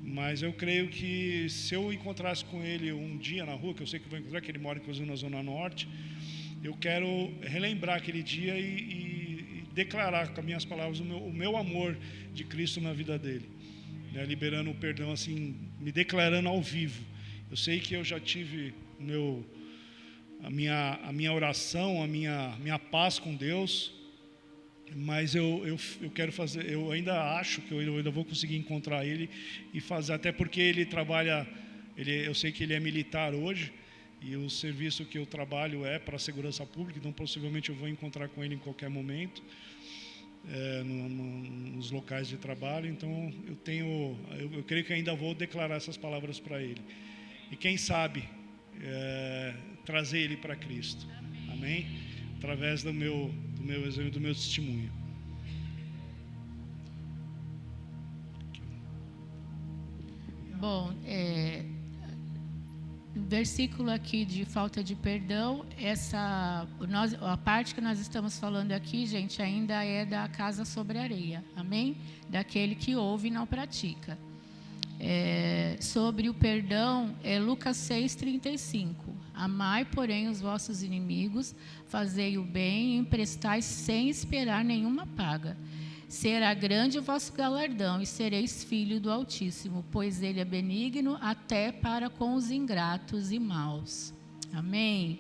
Mas eu creio que se eu encontrasse com ele um dia na rua, que eu sei que vou encontrar, que ele mora inclusive na Zona Norte, eu quero relembrar aquele dia e declarar com as minhas palavras o meu amor de Cristo na vida dele, né? Liberando o perdão, assim, me declarando ao vivo. Eu sei que eu já tive a minha oração, a minha paz com Deus, mas eu quero fazer, eu ainda acho que eu ainda vou conseguir encontrar ele e fazer, até porque ele trabalha, eu sei que ele é militar hoje, e o serviço que eu trabalho é para a segurança pública, então possivelmente eu vou encontrar com ele em qualquer momento, nos locais de trabalho. Então eu creio que ainda vou declarar essas palavras para ele, e quem sabe trazer ele para Cristo. Amém? Através do meu exemplo, do meu testemunho. Bom, versículo aqui de falta de perdão, a parte que nós estamos falando aqui, gente, ainda é da casa sobre areia, amém? Daquele que ouve e não pratica. Sobre o perdão, Lucas 6,35. Amai, porém, os vossos inimigos, fazei o bem e emprestai sem esperar nenhuma paga. Será grande o vosso galardão e sereis filho do Altíssimo, pois ele é benigno até para com os ingratos e maus. Amém?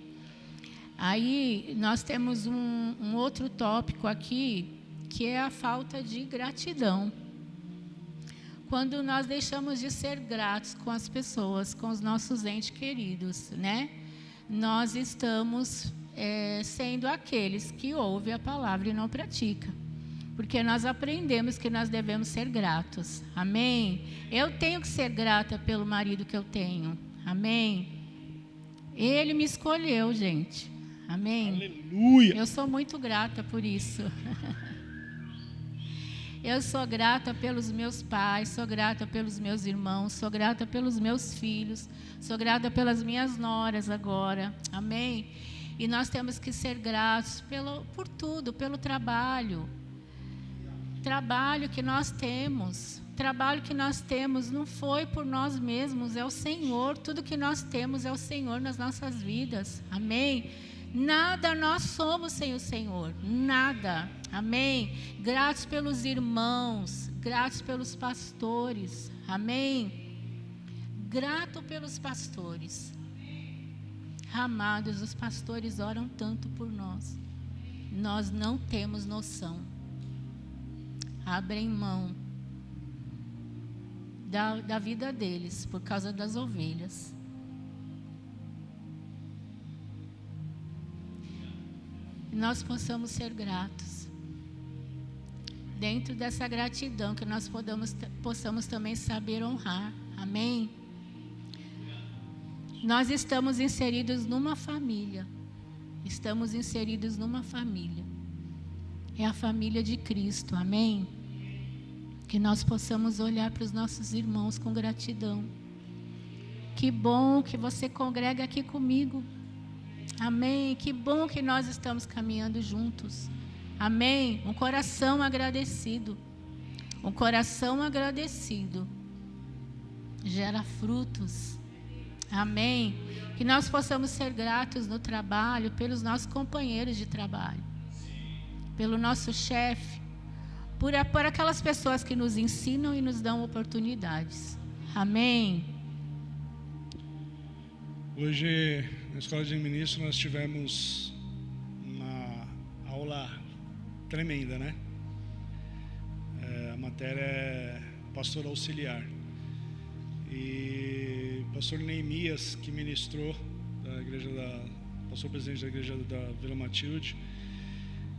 Aí nós temos um outro tópico aqui, que é a falta de gratidão. Quando nós deixamos de ser gratos com as pessoas, com os nossos entes queridos, né? Nós estamos sendo aqueles que ouvem a palavra e não praticam. Porque nós aprendemos que nós devemos ser gratos. Amém? Eu tenho que ser grata pelo marido que eu tenho. Amém? Ele me escolheu, gente. Amém? Aleluia! Eu sou muito grata por isso. Eu sou grata pelos meus pais, sou grata pelos meus irmãos, sou grata pelos meus filhos, sou grata pelas minhas noras agora. Amém? E nós temos que ser gratos por tudo, pelo trabalho que nós temos. Trabalho que nós temos não foi por nós mesmos, é o Senhor. Tudo que nós temos é o Senhor nas nossas vidas. Amém? Nada nós somos sem o Senhor, nada. Amém? Gratos pelos irmãos, gratos pelos pastores. Amém? Grato pelos pastores. Amados, os pastores oram tanto por nós. Nós não temos noção. Abrem mão da vida deles por causa das ovelhas. Nós possamos ser gratos. Dentro dessa gratidão, que nós possamos também saber honrar. Amém? Nós estamos inseridos numa família. Estamos inseridos numa família. É a família de Cristo. Amém? Que nós possamos olhar para os nossos irmãos com gratidão. Que bom que você congrega aqui comigo. Amém. Que bom que nós estamos caminhando juntos. Amém. Um coração agradecido. Um coração agradecido gera frutos. Amém. Que nós possamos ser gratos no trabalho pelos nossos companheiros de trabalho, pelo nosso chefe, por aquelas pessoas que nos ensinam e nos dão oportunidades. Amém. Hoje, na Escola de Ministro, nós tivemos uma aula tremenda, né? A matéria é pastor auxiliar. E o pastor Neemias, que ministrou, pastor presidente da igreja da Vila Matilde,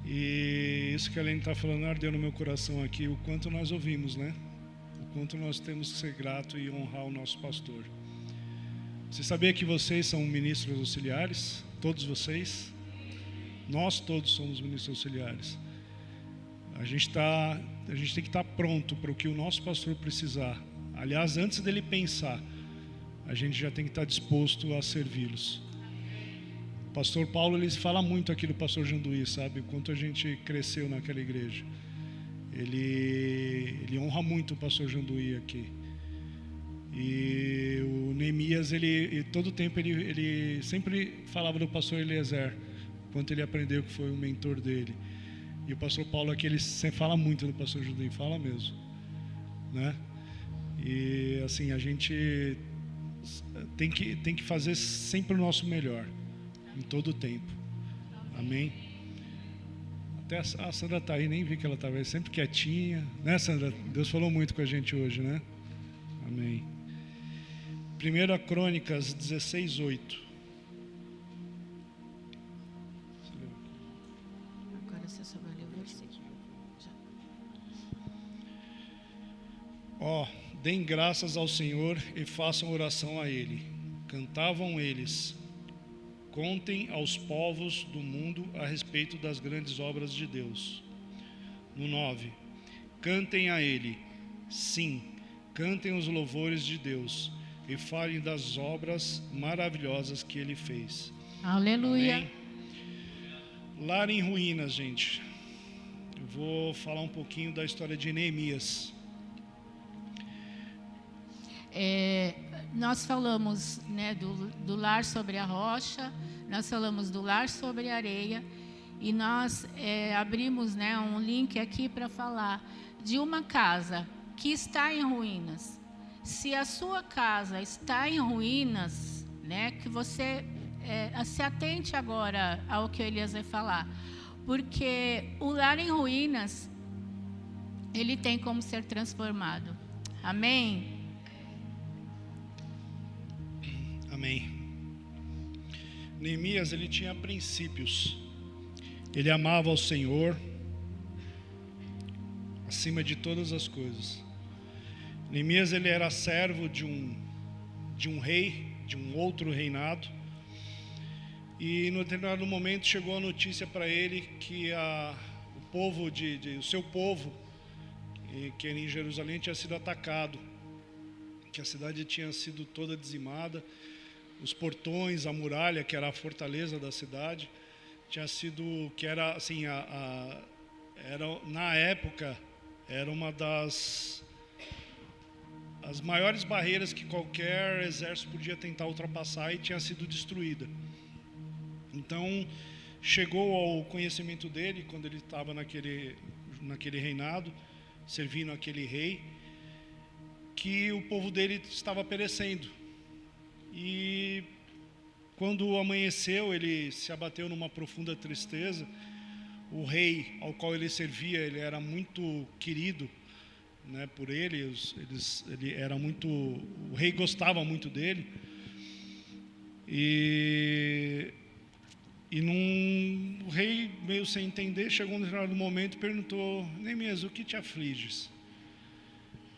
e isso que a Helene está falando ardeu no meu coração aqui, o quanto nós ouvimos, né? O quanto nós temos que ser grato e honrar o nosso pastor. Você sabia que vocês são ministros auxiliares? Todos vocês? Nós todos somos ministros auxiliares. A gente tem que estar pronto para o que o nosso pastor precisar. Aliás, antes dele pensar, a gente já tem que estar disposto a servi-los. O pastor Paulo, ele fala muito aqui do pastor Janduí, sabe? O quanto a gente cresceu naquela igreja. Ele honra muito o pastor Janduí aqui. E o Neemias, todo tempo, ele sempre falava do pastor Eliezer, quanto ele aprendeu, que foi o mentor dele. E o pastor Paulo aqui, ele sempre fala muito do pastor Janduí, fala mesmo, né? E assim, a gente tem que fazer sempre o nosso melhor, em todo o tempo. Amém? Até a Sandra está aí, nem vi que ela estava aí, sempre quietinha, né, Sandra? Deus falou muito com a gente hoje, né? Amém. 1 Crônicas 16:8. Agora você só vai ler o versículo. Ó, deem graças ao Senhor e façam oração a Ele. Cantavam eles: contem aos povos do mundo a respeito das grandes obras de Deus. No 9, cantem a Ele, sim, cantem os louvores de Deus e falem das obras maravilhosas que Ele fez. Aleluia. Amém? Lar em ruínas, gente. Eu vou falar um pouquinho da história de Neemias. Nós falamos, né, do lar sobre a rocha, nós falamos do lar sobre a areia, e nós abrimos, né, um link aqui para falar de uma casa que está em ruínas. Se a sua casa está em ruínas, né, que você se atente agora ao que o Elias vai falar, porque o lar em ruínas, ele tem como ser transformado. Amém? Amém. Neemias, ele tinha princípios. Ele amava ao Senhor acima de todas as coisas. Neemias, ele era servo de um rei, de um outro reinado. E no determinado momento chegou a notícia para ele que o seu povo, que era em Jerusalém, tinha sido atacado, que a cidade tinha sido toda dizimada. Os portões, a muralha, que era a fortaleza da cidade, tinha sido, que era assim, na época, era uma das as maiores barreiras que qualquer exército podia tentar ultrapassar, e tinha sido destruída. Então, chegou ao conhecimento dele, quando ele estava naquele reinado, servindo aquele rei, que o povo dele estava perecendo. E quando amanheceu, ele se abateu numa profunda tristeza. O rei ao qual ele servia, ele era muito querido, né, por ele. O rei gostava muito dele. O rei, meio sem entender, chegou um determinado momento e perguntou: Neemias, o que te afliges?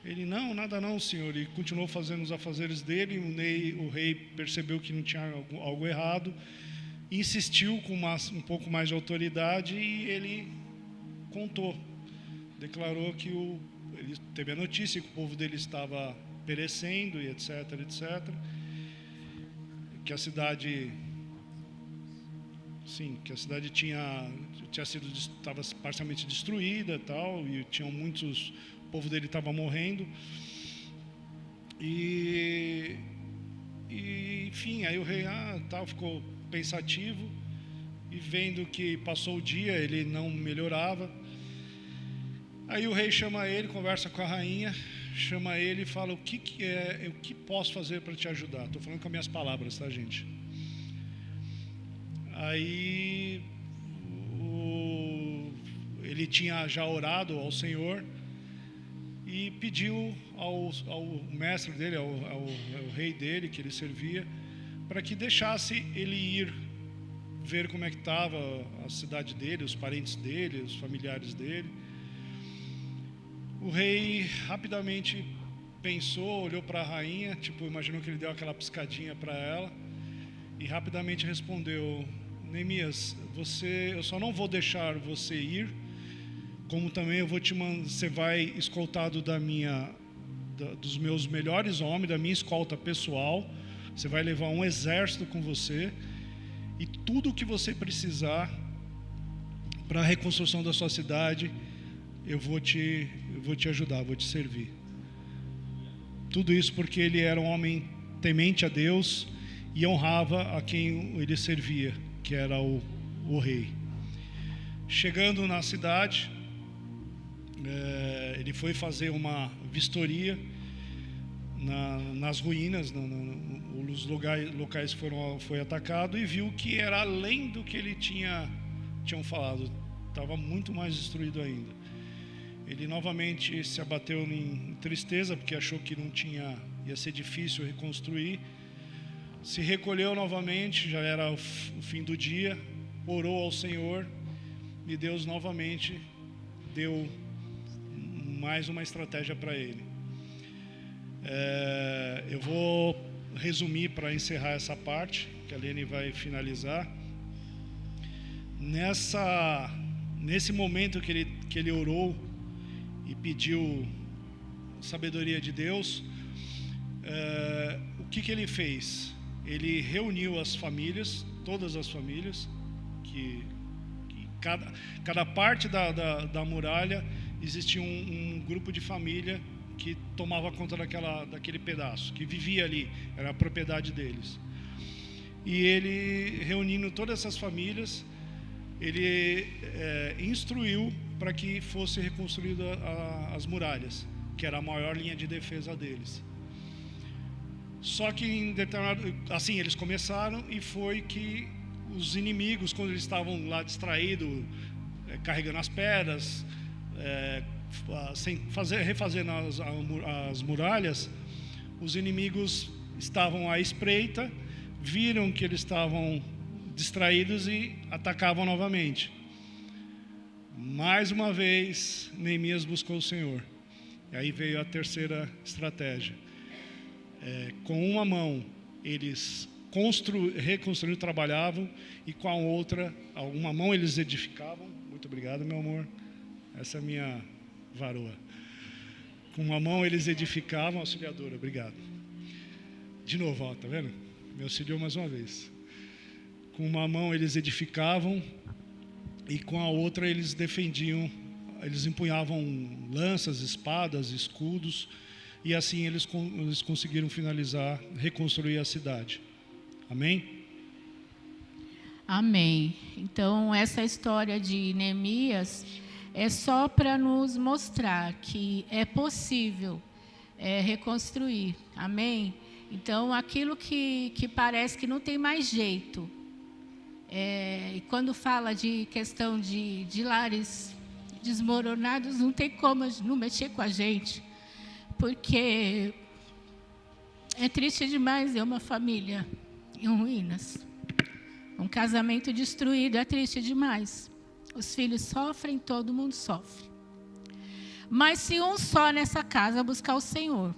Ele: não, nada não, senhor. E continuou fazendo os afazeres dele. O rei percebeu que não tinha algo errado, insistiu com um pouco mais de autoridade, e ele contou, declarou que ele teve a notícia que o povo dele estava perecendo, e etc, etc. que a cidade, sim, que a cidade estava parcialmente destruída e tal, e tinham muitos, o povo dele estava morrendo. E enfim, aí o rei ficou pensativo, e vendo que passou o dia, ele não melhorava. Aí o rei chama ele, conversa com a rainha, chama ele e fala: o que posso fazer para te ajudar? Estou falando com as minhas palavras, tá, gente? Aí ele tinha já orado ao Senhor e pediu ao mestre dele, ao rei dele, que ele servia, para que deixasse ele ir ver como é que estava a cidade dele, os parentes dele, os familiares dele. O rei rapidamente pensou, olhou para a rainha, imaginou que ele deu aquela piscadinha para ela, e rapidamente respondeu: Neemias, eu só não vou deixar você ir, como também você vai escoltado dos meus melhores homens, da minha escolta pessoal. Você vai levar um exército com você, e tudo o que você precisar para a reconstrução da sua cidade, eu vou te ajudar, vou te servir. Tudo isso porque ele era um homem temente a Deus e honrava a quem ele servia, que era o rei. Chegando na cidade, ele foi fazer uma vistoria nas ruínas, os locais foi atacado, e viu que era além do que ele tinham falado, estava muito mais destruído ainda. Ele novamente se abateu em tristeza, porque achou que ia ser difícil reconstruir. Se recolheu novamente, já era o fim do dia, orou ao Senhor, e Deus novamente deu mais uma estratégia para ele. Eu vou resumir para encerrar essa parte, que a Lene vai finalizar. Nesse momento que ele orou e pediu sabedoria de Deus, o que ele fez? Ele reuniu as famílias, todas as famílias, que cada parte da muralha existia um grupo de família que tomava conta daquele pedaço, que vivia ali, era a propriedade deles. E ele, reunindo todas essas famílias, ele instruiu para que fosse reconstruída as muralhas, que era a maior linha de defesa deles. Só que assim eles começaram, e foi que os inimigos, quando eles estavam lá distraídos, carregando as pedras, refazendo as muralhas, os inimigos estavam à espreita, viram que eles estavam distraídos e atacavam novamente. Mais uma vez, Neemias buscou o Senhor. E aí veio a terceira estratégia. Com uma mão, eles reconstruíam, trabalhavam, e com a outra, uma mão eles edificavam. Muito obrigado, meu amor. Essa é a minha varoa. Com uma mão eles edificavam, auxiliadora, obrigado. De novo, ó, tá vendo? Me auxiliou mais uma vez. Com uma mão eles edificavam, e com a outra eles defendiam, eles empunhavam lanças, espadas, escudos, e assim eles conseguiram finalizar, reconstruir a cidade. Amém? Amém. Então, essa história de Neemias é só para nos mostrar que é possível reconstruir. Amém? Então, aquilo que parece que não tem mais jeito. E quando fala de questão de lares desmoronados, não tem como não mexer com a gente. Porque é triste demais ver uma família em ruínas. Um casamento destruído é triste demais. Os filhos sofrem, todo mundo sofre. Mas se um só nessa casa buscar o Senhor,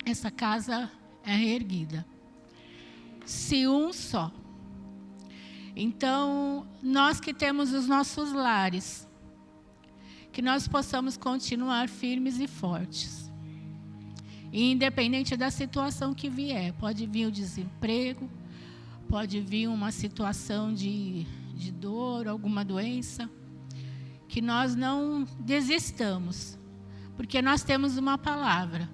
essa casa é reerguida. Se um só. Então, nós que temos os nossos lares, que nós possamos continuar firmes e fortes. E independente da situação que vier, pode vir o desemprego, pode vir uma situação de dor, alguma doença, que nós não desistamos, porque nós temos uma palavra.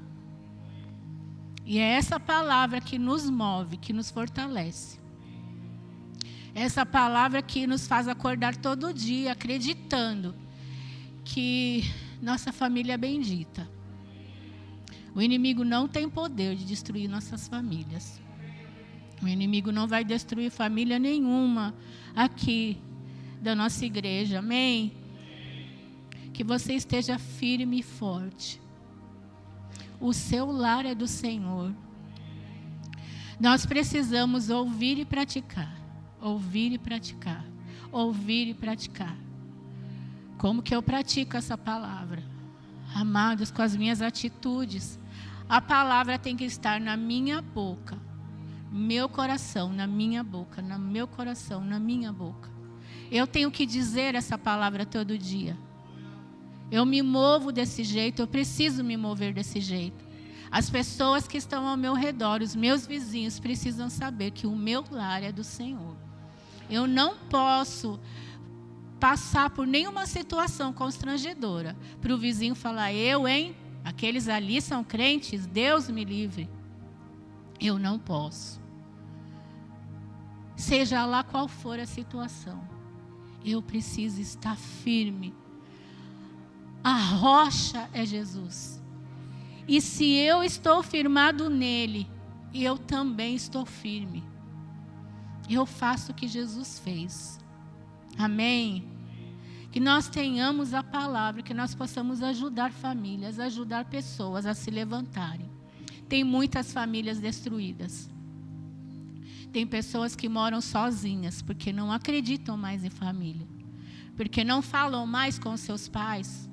E é essa palavra que nos move, que nos fortalece. Essa palavra que nos faz acordar todo dia, acreditando que nossa família é bendita. O inimigo não tem poder de destruir nossas famílias. O inimigo não vai destruir família nenhuma aqui da nossa igreja. Amém? Que você esteja firme e forte. O seu lar é do Senhor. Nós precisamos ouvir e praticar. Ouvir e praticar. Ouvir e praticar. Como que eu pratico essa palavra? Amados, com as minhas atitudes. A palavra tem que estar na minha boca. Meu coração, na minha boca. No meu coração, na minha boca. Eu tenho que dizer essa palavra todo dia. Eu me movo desse jeito, eu preciso me mover desse jeito. As pessoas que estão ao meu redor, os meus vizinhos, precisam saber que o meu lar é do Senhor. Eu não posso passar por nenhuma situação constrangedora para o vizinho falar, aqueles ali são crentes, Deus me livre. Eu não posso. Seja lá qual for a situação, eu preciso estar firme. A rocha é Jesus. E se eu estou firmado nele, eu também estou firme. Eu faço o que Jesus fez. Amém? Que nós tenhamos a palavra, que nós possamos ajudar famílias, ajudar pessoas a se levantarem. Tem muitas famílias destruídas. Tem pessoas que moram sozinhas, porque não acreditam mais em família. Porque não falam mais com seus pais.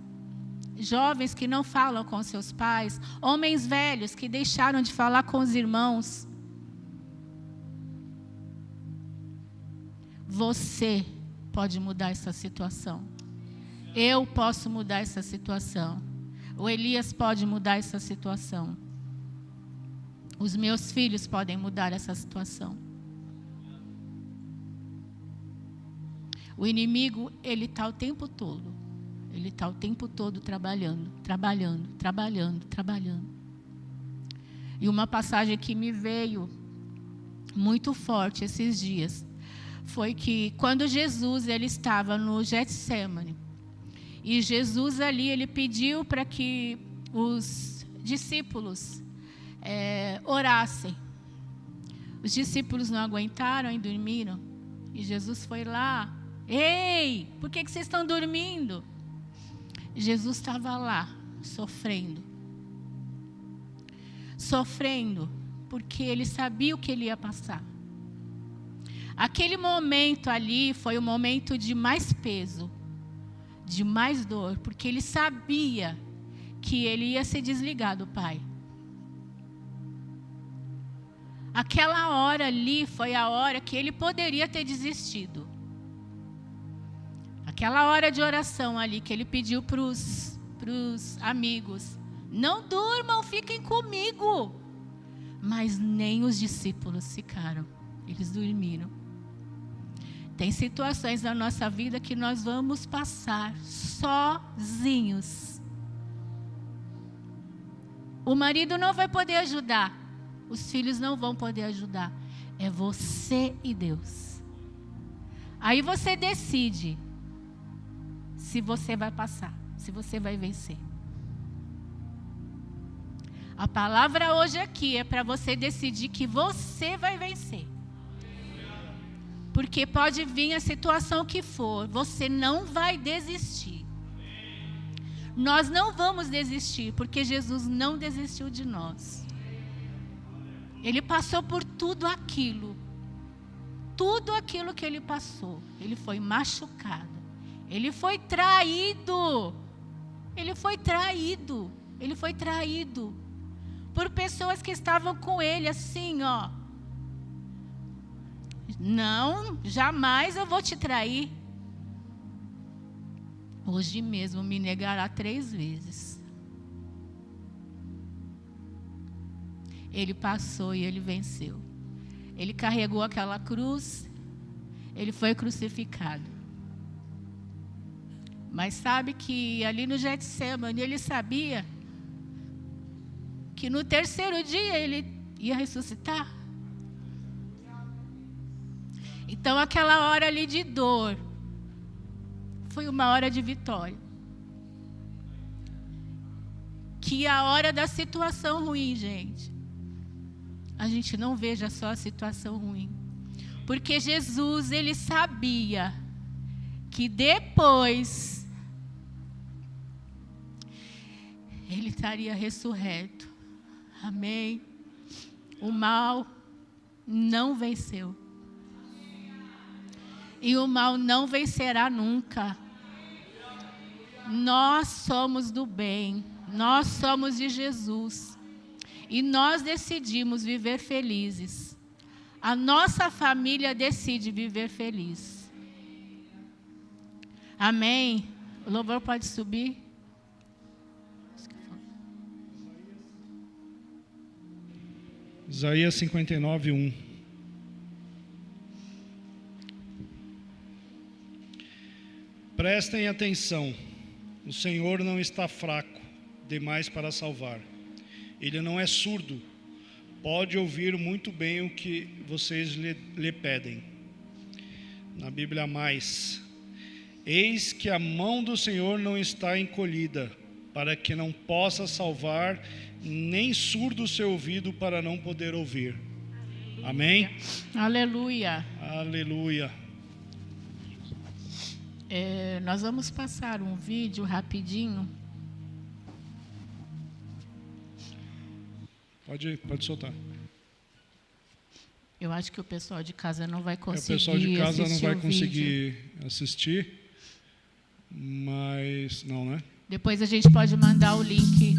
Jovens que não falam com seus pais. Homens velhos que deixaram de falar com os irmãos. Você pode mudar essa situação. Eu posso mudar essa situação. O Elias pode mudar essa situação. Os meus filhos podem mudar essa situação. O inimigo, ele está o tempo todo. Ele está o tempo todo trabalhando. E uma passagem que me veio muito forte esses dias foi que quando Jesus ele estava no Getsêmani, e Jesus ali ele pediu para que os discípulos orassem. Os discípulos não aguentaram e dormiram. E Jesus foi lá. Ei, por que vocês estão dormindo? Jesus estava lá, sofrendo. Sofrendo, porque ele sabia o que ele ia passar. Aquele momento ali foi o momento de mais peso, de mais dor, porque ele sabia que ele ia se desligar do Pai. Aquela hora ali foi a hora que ele poderia ter desistido. Aquela hora de oração ali que ele pediu para os amigos, não durmam, fiquem comigo. Mas nem os discípulos ficaram, eles dormiram. Tem situações na nossa vida que nós vamos passar sozinhos. O marido não vai poder ajudar, os filhos não vão poder ajudar. É você e Deus. Aí você decide se você vai passar, se você vai vencer. A palavra hoje aqui é para você decidir que você vai vencer. Porque pode vir a situação que for, você não vai desistir. Nós não vamos desistir, porque Jesus não desistiu de nós. Ele passou por tudo aquilo que ele passou. Ele foi machucado. Ele foi traído. Ele foi traído. Ele foi traído por pessoas que estavam com ele assim, ó. Não, jamais eu vou te trair. Hoje mesmo me negará 3 vezes. ele passou e ele venceu. Ele carregou aquela cruz, ele foi crucificado. Mas sabe que ali no Getsemane ele sabia que no terceiro dia ele ia ressuscitar. Então aquela hora ali de dor foi uma hora de vitória. Que a hora da situação ruim, gente, a gente não veja só a situação ruim. Porque Jesus, ele sabia que depois ele estaria ressurreto. Amém? O mal não venceu. E o mal não vencerá nunca. Nós somos do bem. Nós somos de Jesus. E nós decidimos viver felizes. A nossa família decide viver feliz. Amém? O louvor pode subir? Isaías 59, 1. Prestem atenção. O Senhor não está fraco demais para salvar. Ele não é surdo. Pode ouvir muito bem o que vocês lhe pedem. Na Bíblia mais. Eis que a mão do Senhor não está encolhida, para que não possa salvar, nem surdo o seu ouvido para não poder ouvir. Amém? Aleluia. Aleluia. Nós vamos passar um vídeo rapidinho. Pode soltar. Eu acho que o pessoal de casa não vai conseguir O pessoal de casa não vai o conseguir assistir, mas não, né? Depois a gente pode mandar o link.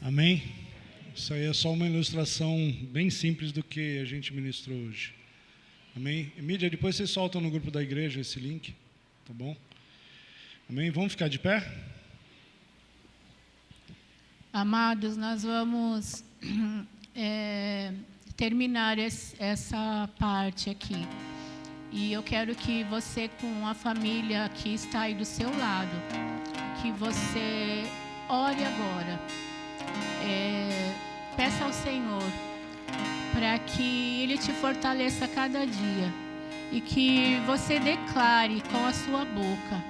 Amém? Isso aí é só uma ilustração bem simples do que a gente ministrou hoje. Amém? Mídia, depois vocês soltam no grupo da igreja esse link, tá bom? Amém? Vamos ficar de pé? Amados, nós vamos terminar essa parte aqui. E eu quero que você, com a família que está aí do seu lado, que você ore agora. Peça ao Senhor para que Ele te fortaleça a cada dia e que você declare com a sua boca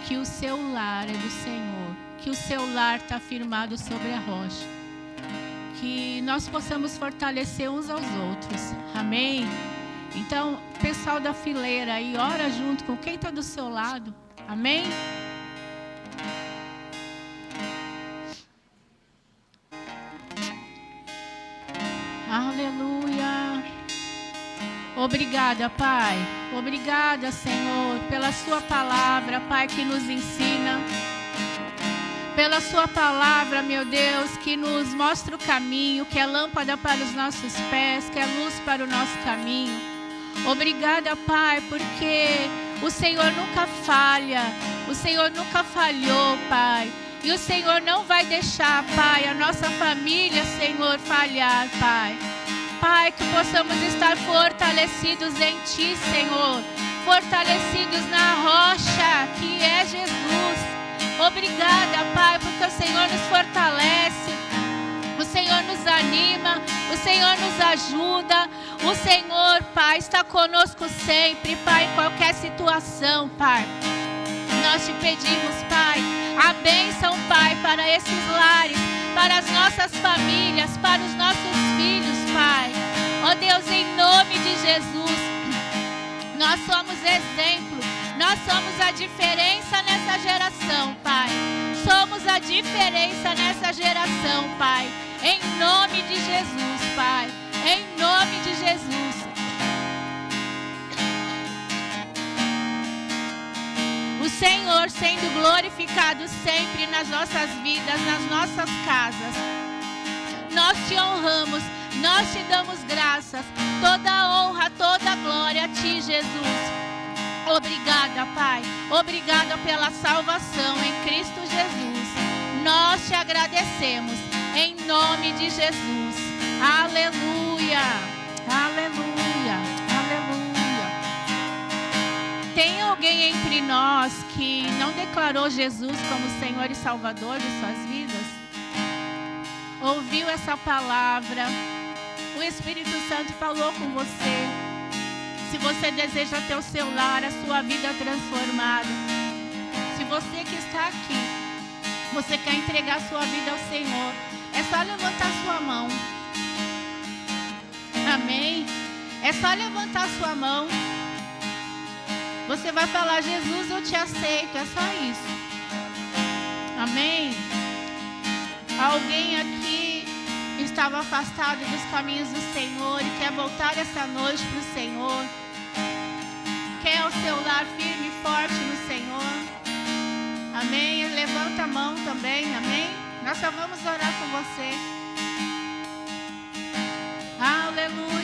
que o seu lar é do Senhor, que o seu lar está firmado sobre a rocha. Que nós possamos fortalecer uns aos outros. Amém? Então, pessoal da fileira aí, ora junto com quem está do seu lado. Amém? Aleluia. Obrigada, Pai. Obrigada, Senhor, pela sua palavra, Pai, que nos ensina. Pela sua palavra, meu Deus, que nos mostra o caminho, que é lâmpada para os nossos pés, que é luz para o nosso caminho. Obrigada, Pai, porque o Senhor nunca falha, o Senhor nunca falhou, Pai. E o Senhor não vai deixar, Pai, a nossa família, Senhor, falhar, Pai. Pai, que possamos estar fortalecidos em Ti, Senhor. Fortalecidos na rocha, que é Jesus. Obrigada, Pai, porque o Senhor nos fortalece. O Senhor nos anima, o Senhor nos ajuda. O Senhor, Pai, está conosco sempre, Pai, em qualquer situação, Pai. Nós te pedimos, Pai, a bênção, Pai, para esses lares, para as nossas famílias, para os nossos filhos, Pai. Ó Deus, em nome de Jesus, nós somos exemplo, nós somos a diferença nessa geração, Pai. Somos a diferença nessa geração, Pai. Em nome de Jesus, Pai. Em nome de Jesus. O Senhor sendo glorificado sempre nas nossas vidas, nas nossas casas. Nós te honramos, nós te damos graças. Toda a honra, toda a glória a Ti, Jesus. Obrigada, Pai. Obrigada pela salvação em Cristo Jesus. Nós te agradecemos em nome de Jesus. Aleluia. Aleluia. Aleluia. Tem alguém entre nós que não declarou Jesus como Senhor e Salvador de suas vidas? Ouviu essa palavra? O Espírito Santo falou com você. Se você deseja ter o seu lar, a sua vida transformada. Se você que está aqui, você quer entregar sua vida ao Senhor, é só levantar sua mão. Amém? É só levantar sua mão. Você vai falar: Jesus, eu te aceito. É só isso. Amém? Alguém aqui estava afastado dos caminhos do Senhor e quer voltar essa noite para o Senhor? Quer o seu lar firme e forte no Senhor? Amém? Levanta a mão também, amém? Nós só vamos orar com você. Aleluia.